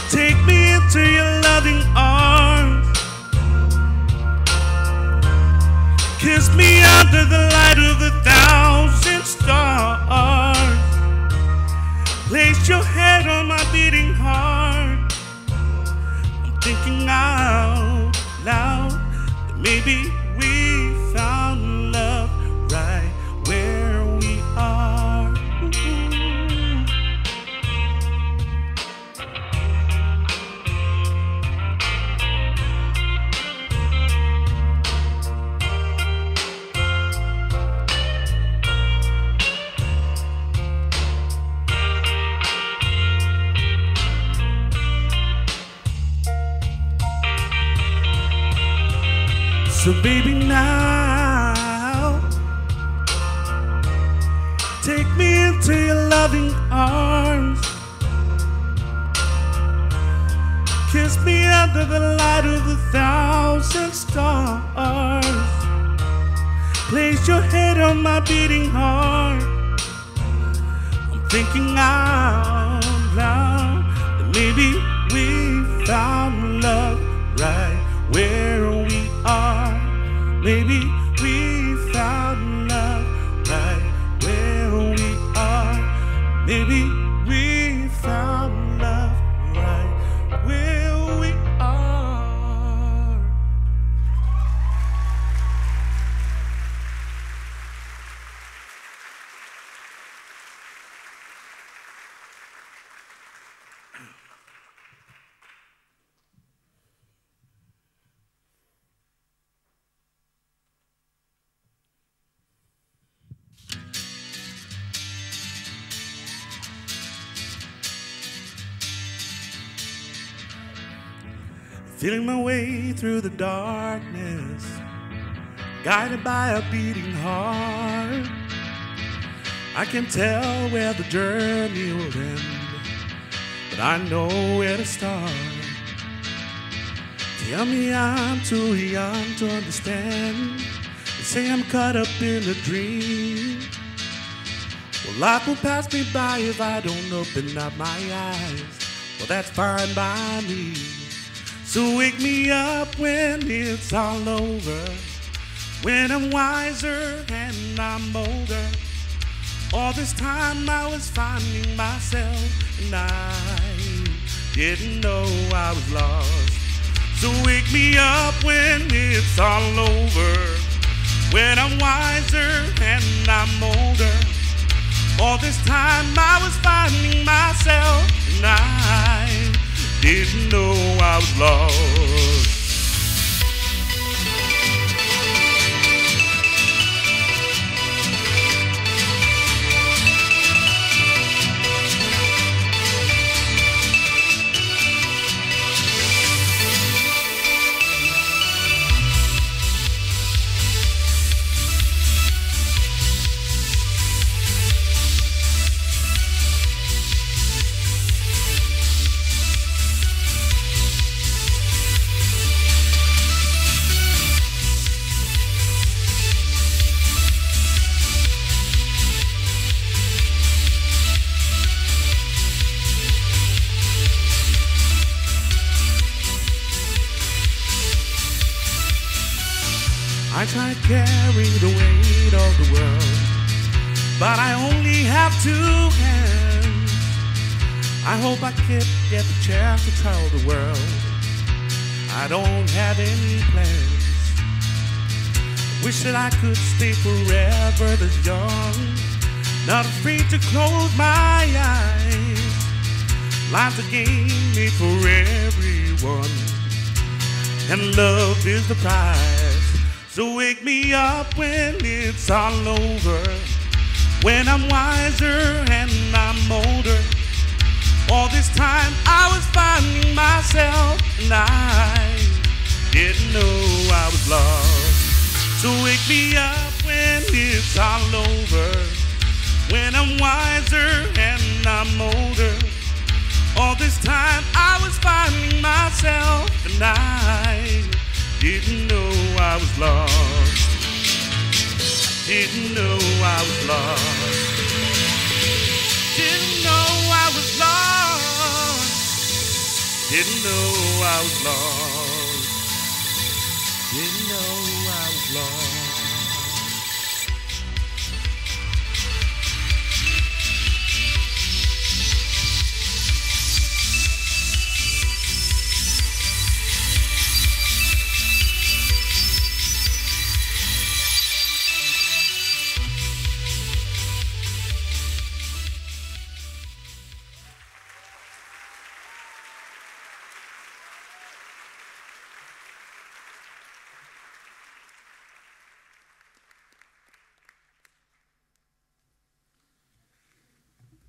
take me into your loving arms. Kiss me under the light of 1,000 stars. Place your head on my beating heart. I'm thinking out loud that maybe we found love right where we are. So baby, now take me into your love. loving arms. Kiss me under the light of 1,000 stars. Place your head on my beating heart. I'm thinking out loud that maybe we found love right where we are. Maybe we found love right where we are. Maybe we found love right where we are. Feeling my way through the darkness, guided by a beating heart. I can tell where the journey will end, but I know where to start. Tell me I'm too young to understand. They say I'm caught up in a dream. Well, life will pass me by if I don't open up my eyes. Well, that's fine by me. So wake me up when it's all over, when I'm wiser and I'm older. All this time I was finding myself and I didn't know I was lost. So wake me up when it's all over, when I'm wiser and I'm older. All this time I was finding myself and I didn't know I was lost. I tried carrying the weight of the world, but I only have 2 hands. I hope I can get the chance to travel the world. I don't have any plans. I wish that I could stay forever this young, not afraid to close my eyes. Life's a game made for everyone, and love is the prize. So wake me up when it's all over, when I'm wiser and I'm older. All this time I was finding myself and I didn't know I was lost. So wake me up when it's all over, when I'm wiser and I'm older. All this time I was finding myself and I didn't know I was lost. Didn't know I was lost. Didn't know I was lost. Didn't know I was lost. Didn't know I was lost.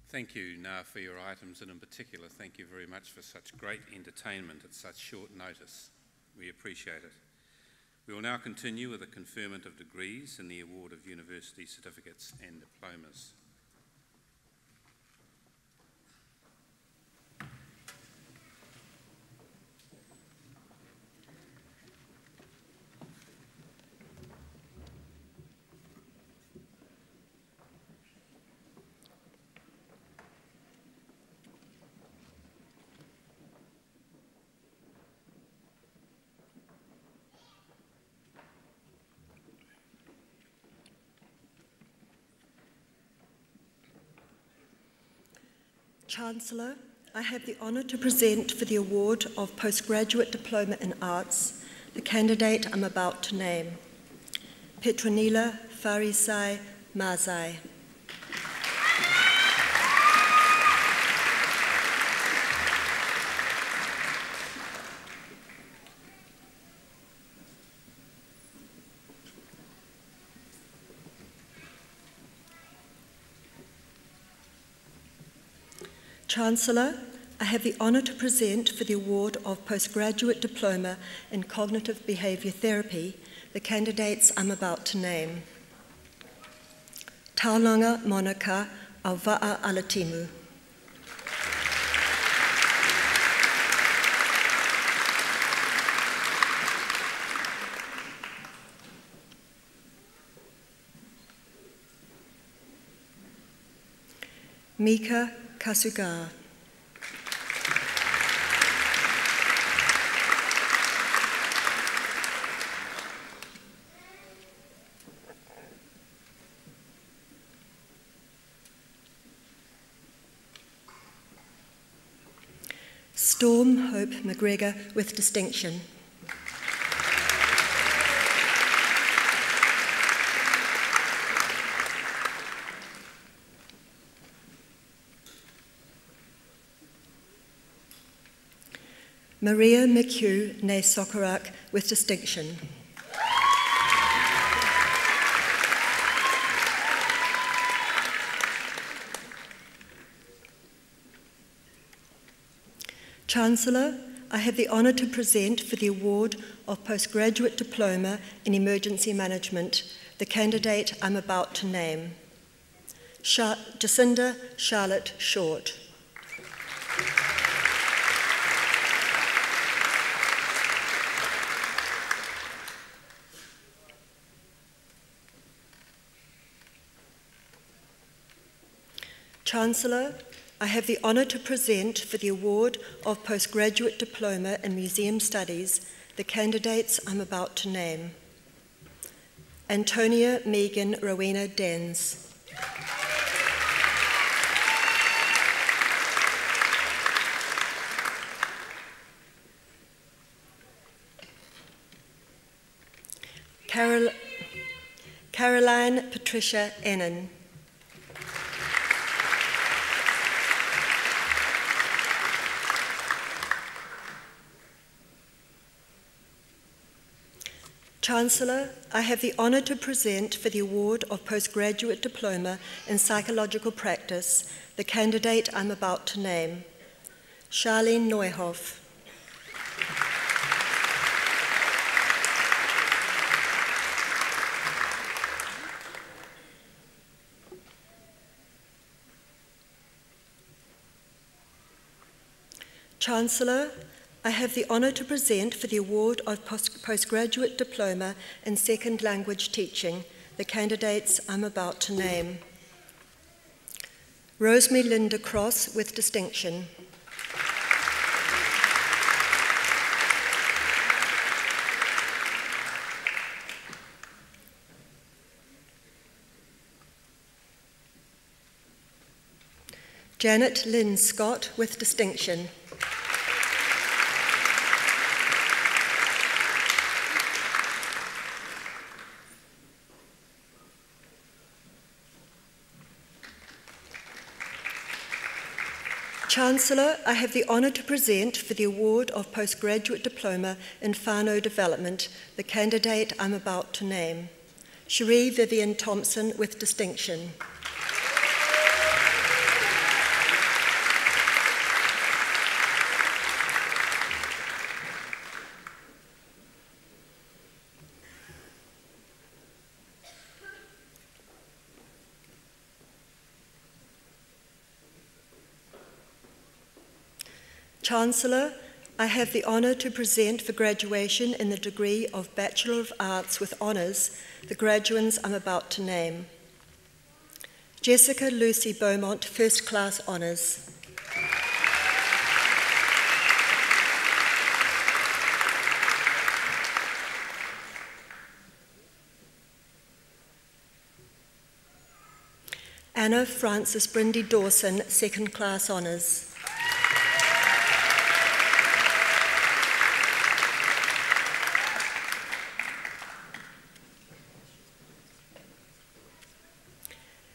Thank you, Nga, for your items, and in particular, thank you very much for such great entertainment at such short notice. We appreciate it. We will now continue with the conferment of degrees and the award of university certificates and diplomas. Chancellor, I have the honour to present for the award of Postgraduate Diploma in Arts the candidate I'm about to name, Petronila Farisai Massey. Chancellor, I have the honour to present for the award of Postgraduate Diploma in Cognitive Behaviour Therapy the candidates I'm about to name. Taulanga Monica Auva'a Alatimu. Mika Kasuga. Storm Hope McGregor with distinction. Maria McHugh ne Sokorak with distinction. Chancellor, I have the honour to present for the award of Postgraduate Diploma in Emergency Management the candidate I'm about to name, Jacinda Charlotte Short. Chancellor, I have the honour to present for the award of Postgraduate Diploma in Museum Studies the candidates I'm about to name. Antonia Megan Rowena Dens. Caroline Patricia Ennan. Chancellor, I have the honour to present for the award of Postgraduate Diploma in Psychological Practice the candidate I'm about to name, Charlene Neuhoff. Chancellor, I have the honour to present for the award of Postgraduate Diploma in Second Language Teaching the candidates I'm about to name. Rosemary Linda Cross with distinction. Janet Lynn Scott with distinction. Chancellor, I have the honour to present for the award of Postgraduate Diploma in Whānau Development the candidate I'm about to name, Cherie Vivian Thompson with distinction. Chancellor, I have the honour to present for graduation in the degree of Bachelor of Arts with Honours the graduands I'm about to name. Jessica Lucy Beaumont, First Class Honours. Anna Frances Brindy Dawson, second class honours.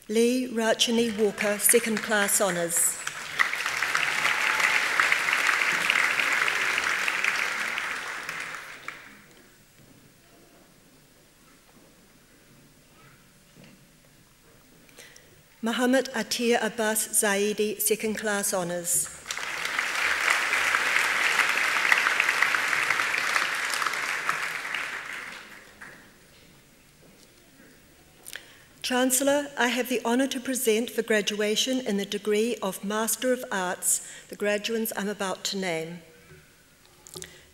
Lee Rachini Walker, second class honours. Muhammad Atir Abbas Zaidi, second class honours. Chancellor, I have the honour to present for graduation in the degree of Master of Arts the graduates I'm about to name.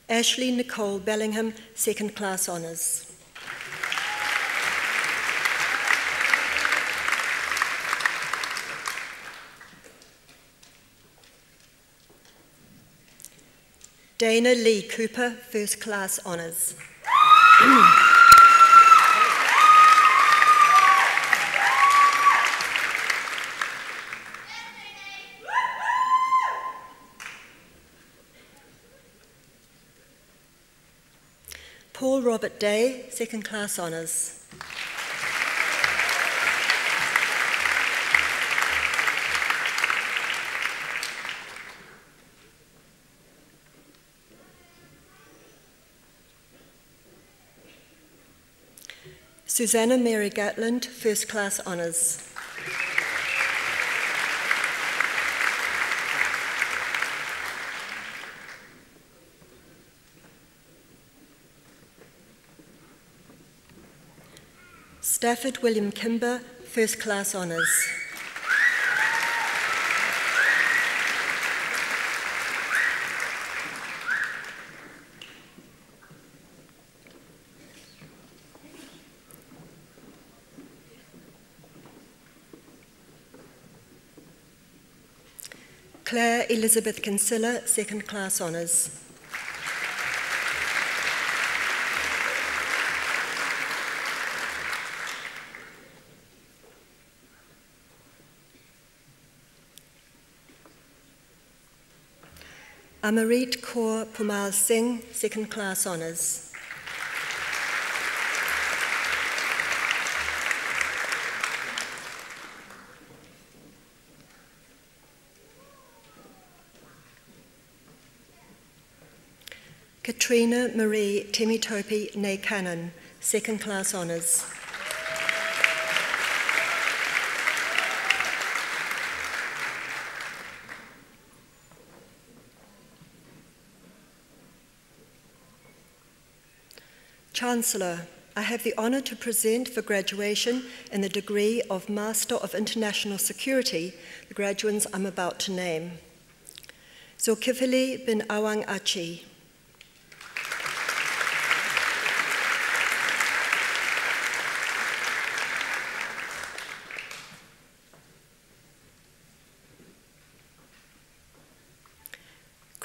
Ashley Nicole Bellingham, second class honours. Dana Lee Cooper, first class honours. Paul Robert Day, second class honours. Susanna Mary Gatland, first class honours. Stafford William Kimber, first class honours. Claire Elizabeth Kinsella, second class honours. Amarit Kaur Pumal Singh, second class honours. Katrina Marie Temitopi Nekanan, second class honours. Chancellor, I have the honour to present for graduation in the degree of Master of International Security the graduates I'm about to name. Zulkifli bin Awang Achi.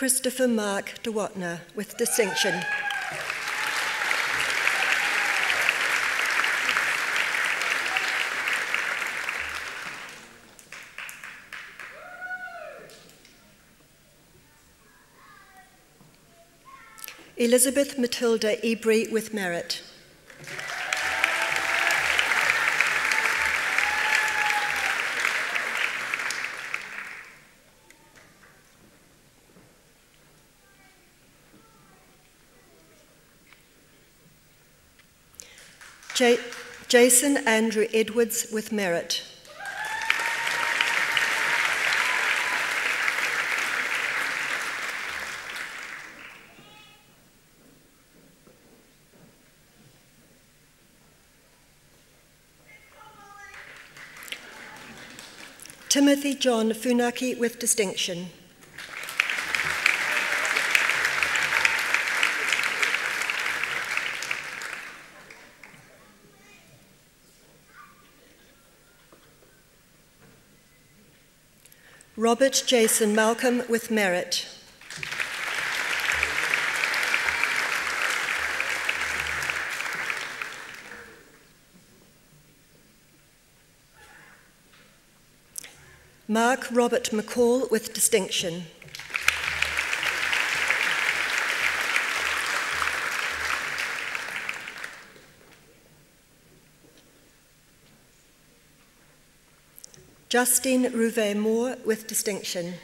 Christopher Mark de Watner, with distinction. Elizabeth Matilda Ebry, with merit. Jason Andrew Edwards, with merit. Timothy John Funaki, with distinction. Robert Jason Malcolm, with merit. Mark Robert McCall with distinction. Justine Rouvet-Moore with distinction.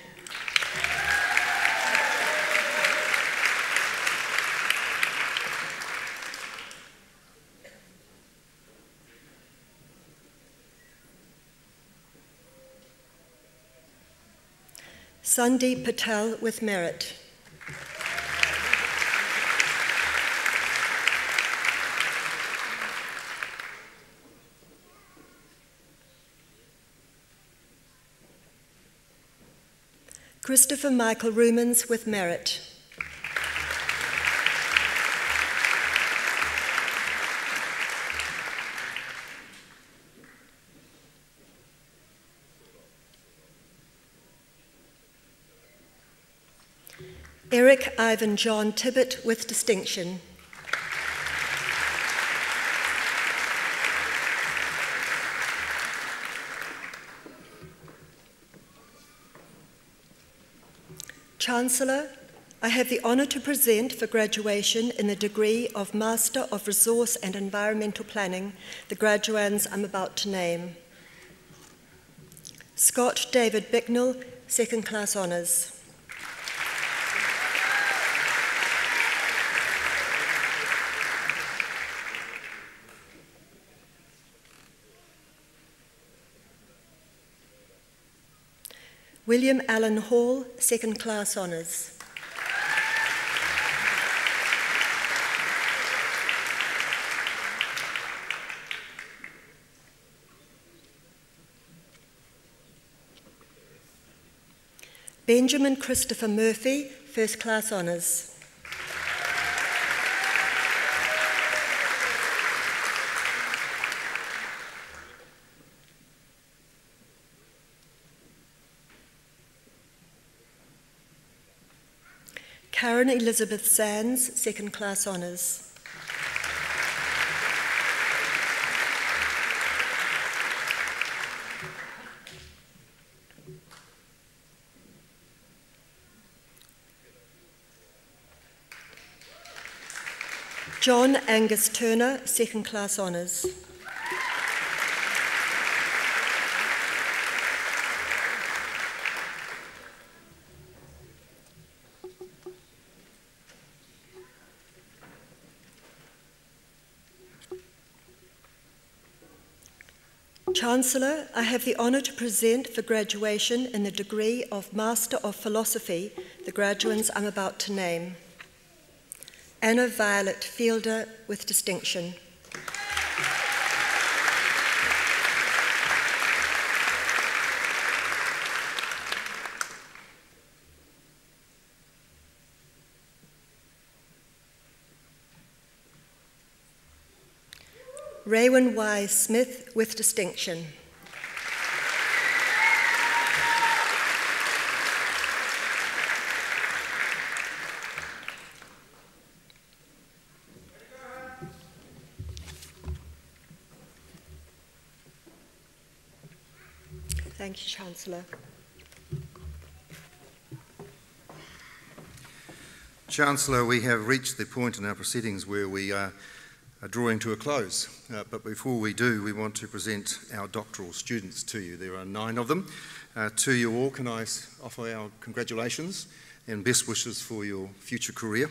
Sandeep Patel with merit. Christopher Michael Rumans with merit. Eric Ivan John Tibbett with distinction. Chancellor, I have the honour to present for graduation in the degree of Master of Resource and Environmental Planning the graduands I'm about to name. Scott David Bicknell, second class honours. William Allen Hall, second class honours. Benjamin Christopher Murphy, first class honours. Karen Elizabeth Sands, second class honours. John Angus Turner, second class honours. Chancellor, I have the honour to present for graduation in the degree of Master of Philosophy the graduands I'm about to name. Anna Violet Fielder with distinction. Raywin Y. Smith with distinction. Thank you, Chancellor. Chancellor, we have reached the point in our proceedings where we are drawing to a close. But before we do, we want to present our doctoral students to you. There are 9 of them. To you all, can I offer our congratulations and best wishes for your future career.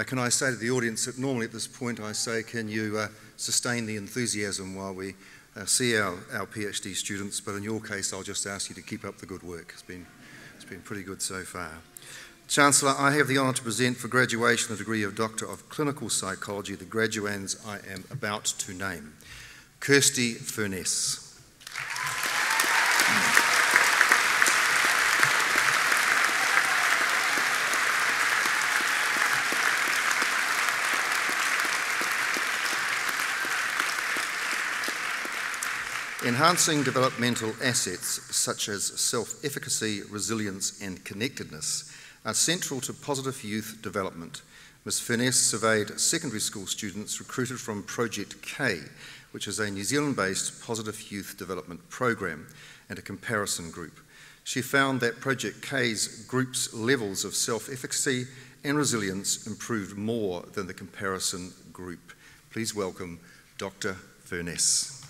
Can I say to the audience that normally at this point I say, can you sustain the enthusiasm while we see our PhD students, but in your case I'll just ask you to keep up the good work. It's been pretty good so far. Chancellor, I have the honour to present for graduation the degree of Doctor of Clinical Psychology the graduands I am about to name. Kirsty Furness. Enhancing developmental assets such as self-efficacy, resilience and connectedness are central to positive youth development. Ms Furness surveyed secondary school students recruited from Project K, which is a New Zealand-based positive youth development program, and a comparison group. She found that Project K's group's levels of self-efficacy and resilience improved more than the comparison group. Please welcome Dr. Furness.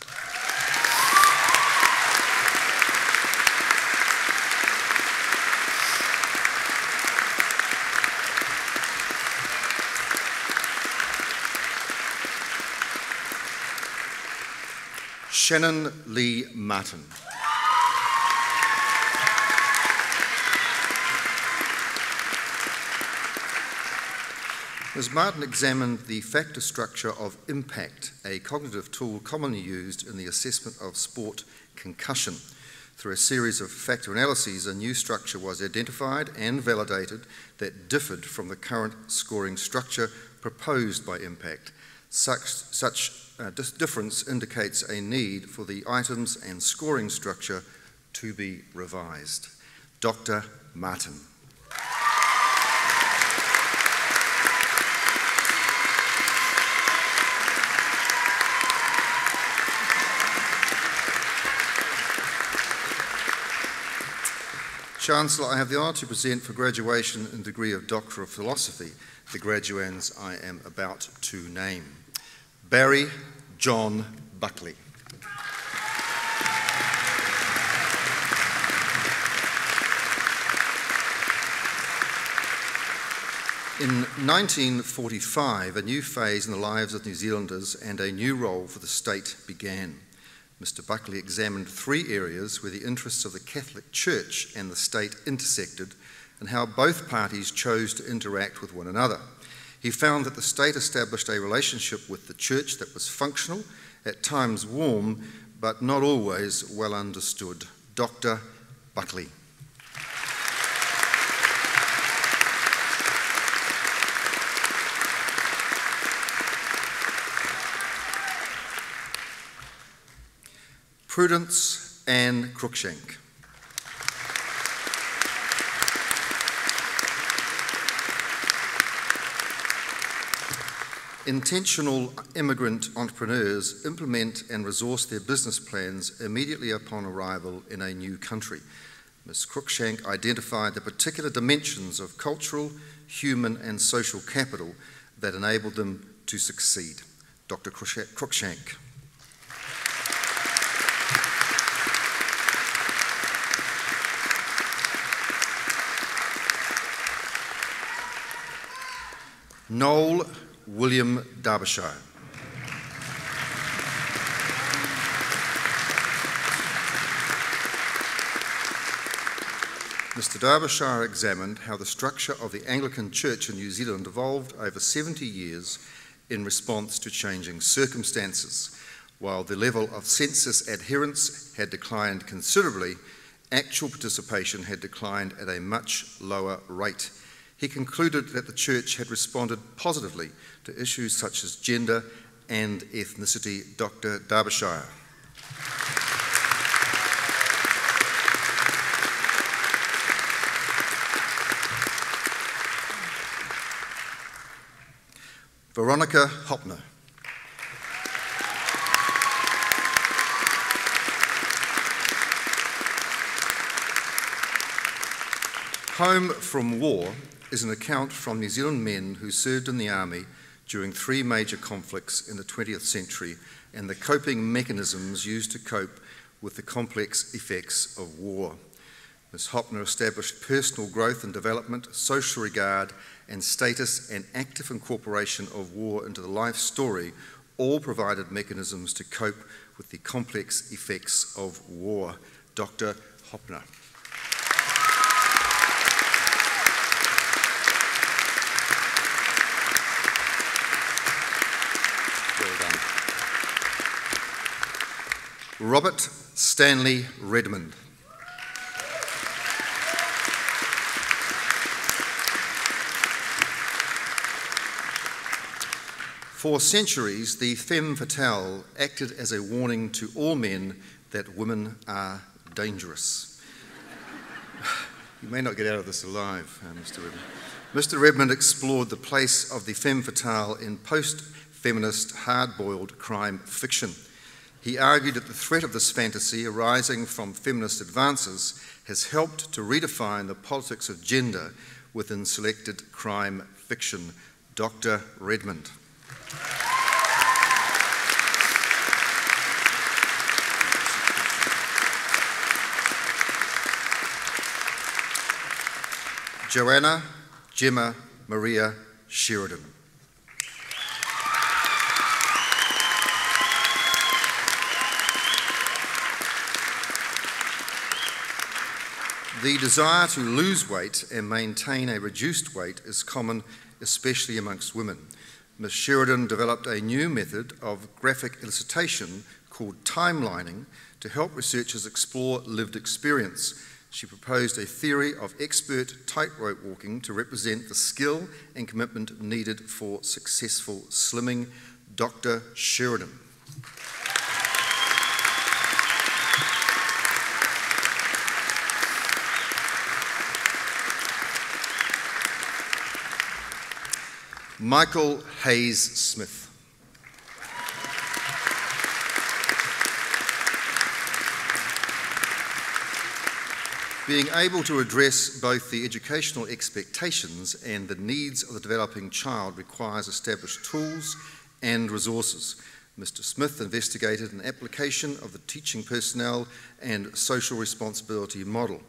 Shannon Lee Martin. Ms. Martin examined the factor structure of impact, a cognitive tool commonly used in the assessment of sport concussion. Through a series of factor analyses, a new structure was identified and validated that differed from the current scoring structure proposed by impact. Such difference indicates a need for the items and scoring structure to be revised. Dr. Martin. Chancellor, I have the honour to present for graduation in the degree of Doctor of Philosophy the graduands I am about to name. Barry John Buckley. In 1945, a new phase in the lives of New Zealanders and a new role for the state began. Mr. Buckley examined 3 areas where the interests of the Catholic Church and the state intersected and how both parties chose to interact with one another. He found that the state established a relationship with the Church that was functional, at times warm, but not always well understood. Dr. Buckley. Prudence Ann Cruikshank. Intentional immigrant entrepreneurs implement and resource their business plans immediately upon arrival in a new country. Ms. Cruikshank identified the particular dimensions of cultural, human and social capital that enabled them to succeed. Dr. Cruikshank. Noel William Derbyshire. Mr. Derbyshire examined how the structure of the Anglican Church in New Zealand evolved over 70 years in response to changing circumstances. While the level of census adherence had declined considerably, actual participation had declined at a much lower rate. He concluded that the Church had responded positively to issues such as gender and ethnicity. Dr. Derbyshire. Veronica Hopner. Home from War is an account from New Zealand men who served in the army during 3 major conflicts in the 20th century and the coping mechanisms used to cope with the complex effects of war. Ms. Hopner established personal growth and development, social regard and status and active incorporation of war into the life story, all provided mechanisms to cope with the complex effects of war. Dr. Hopner. Robert Stanley Redmond. For centuries, the femme fatale acted as a warning to all men that women are dangerous. You may not get out of this alive, Mr. Redmond. Mr. Redmond explored the place of the femme fatale in post-feminist, hard-boiled crime fiction. He argued that the threat of this fantasy arising from feminist advances has helped to redefine the politics of gender within selected crime fiction. Dr. Redmond. Joanna Gemma Maria Sheridan. The desire to lose weight and maintain a reduced weight is common, especially amongst women. Ms. Sheridan developed a new method of graphic elicitation called timelining to help researchers explore lived experience. She proposed a theory of expert tightrope walking to represent the skill and commitment needed for successful slimming. Dr. Sheridan. Michael Hayes Smith. Being able to address both the educational expectations and the needs of the developing child requires established tools and resources. Mr. Smith investigated an application of the teaching personnel and social responsibility model.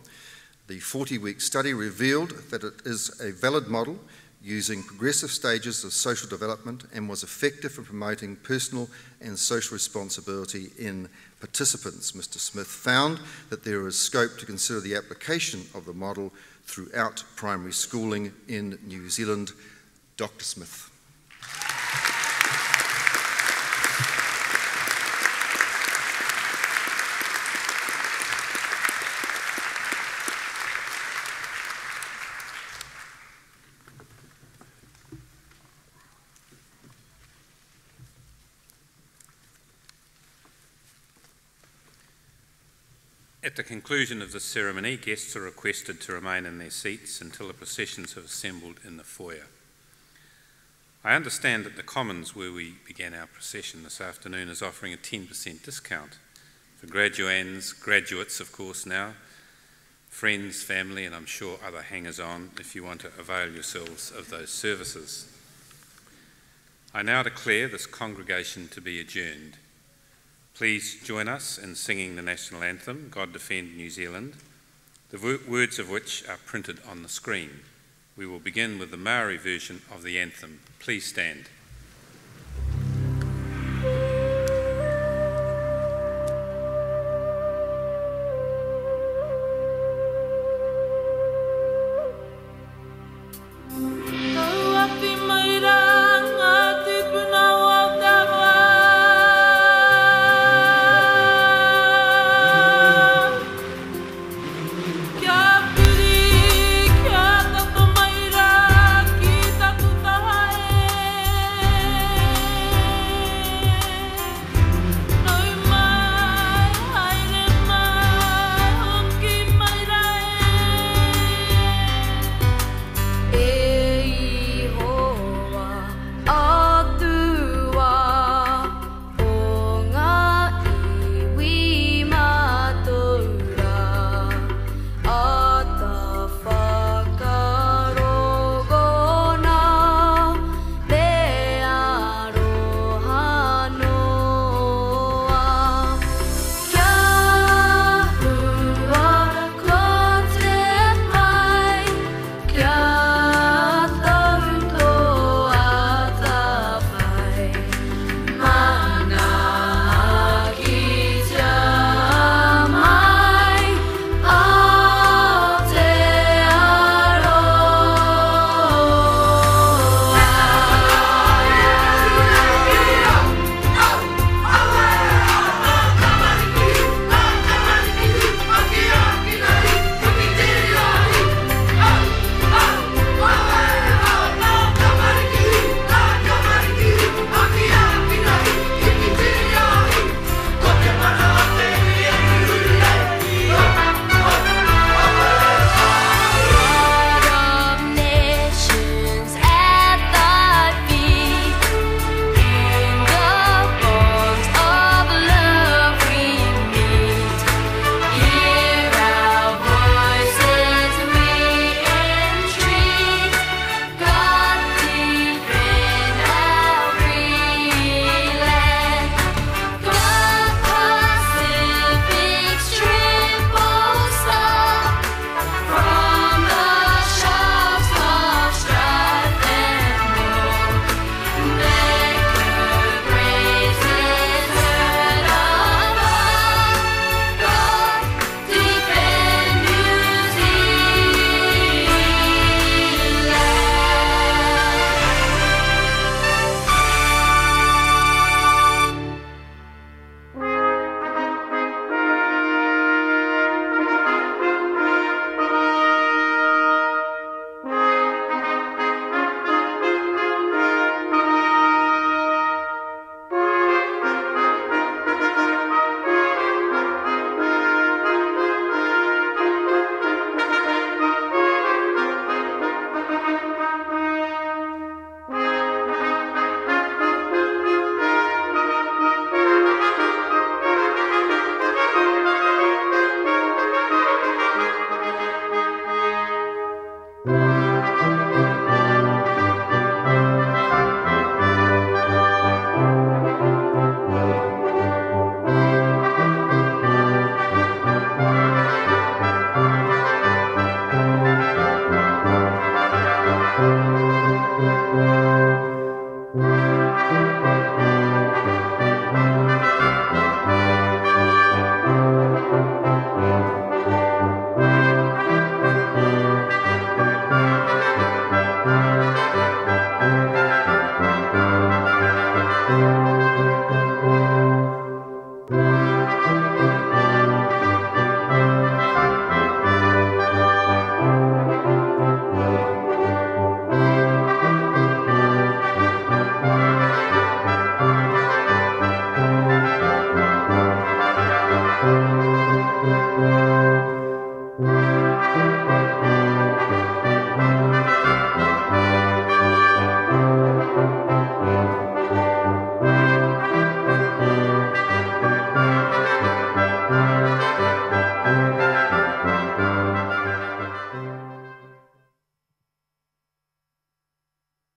The 40-week study revealed that it is a valid model using progressive stages of social development and was effective in promoting personal and social responsibility in participants. Mr. Smith found that there is scope to consider the application of the model throughout primary schooling in New Zealand. Dr. Smith. At the conclusion of this ceremony, guests are requested to remain in their seats until the processions have assembled in the foyer. I understand that the Commons, where we began our procession this afternoon, is offering a 10% discount for graduands, graduates of course now, friends, family, and I'm sure other hangers-on if you want to avail yourselves of those services. I now declare this congregation to be adjourned. Please join us in singing the national anthem, God Defend New Zealand, the words of which are printed on the screen. We will begin with the Maori version of the anthem. Please stand. Hey, ho.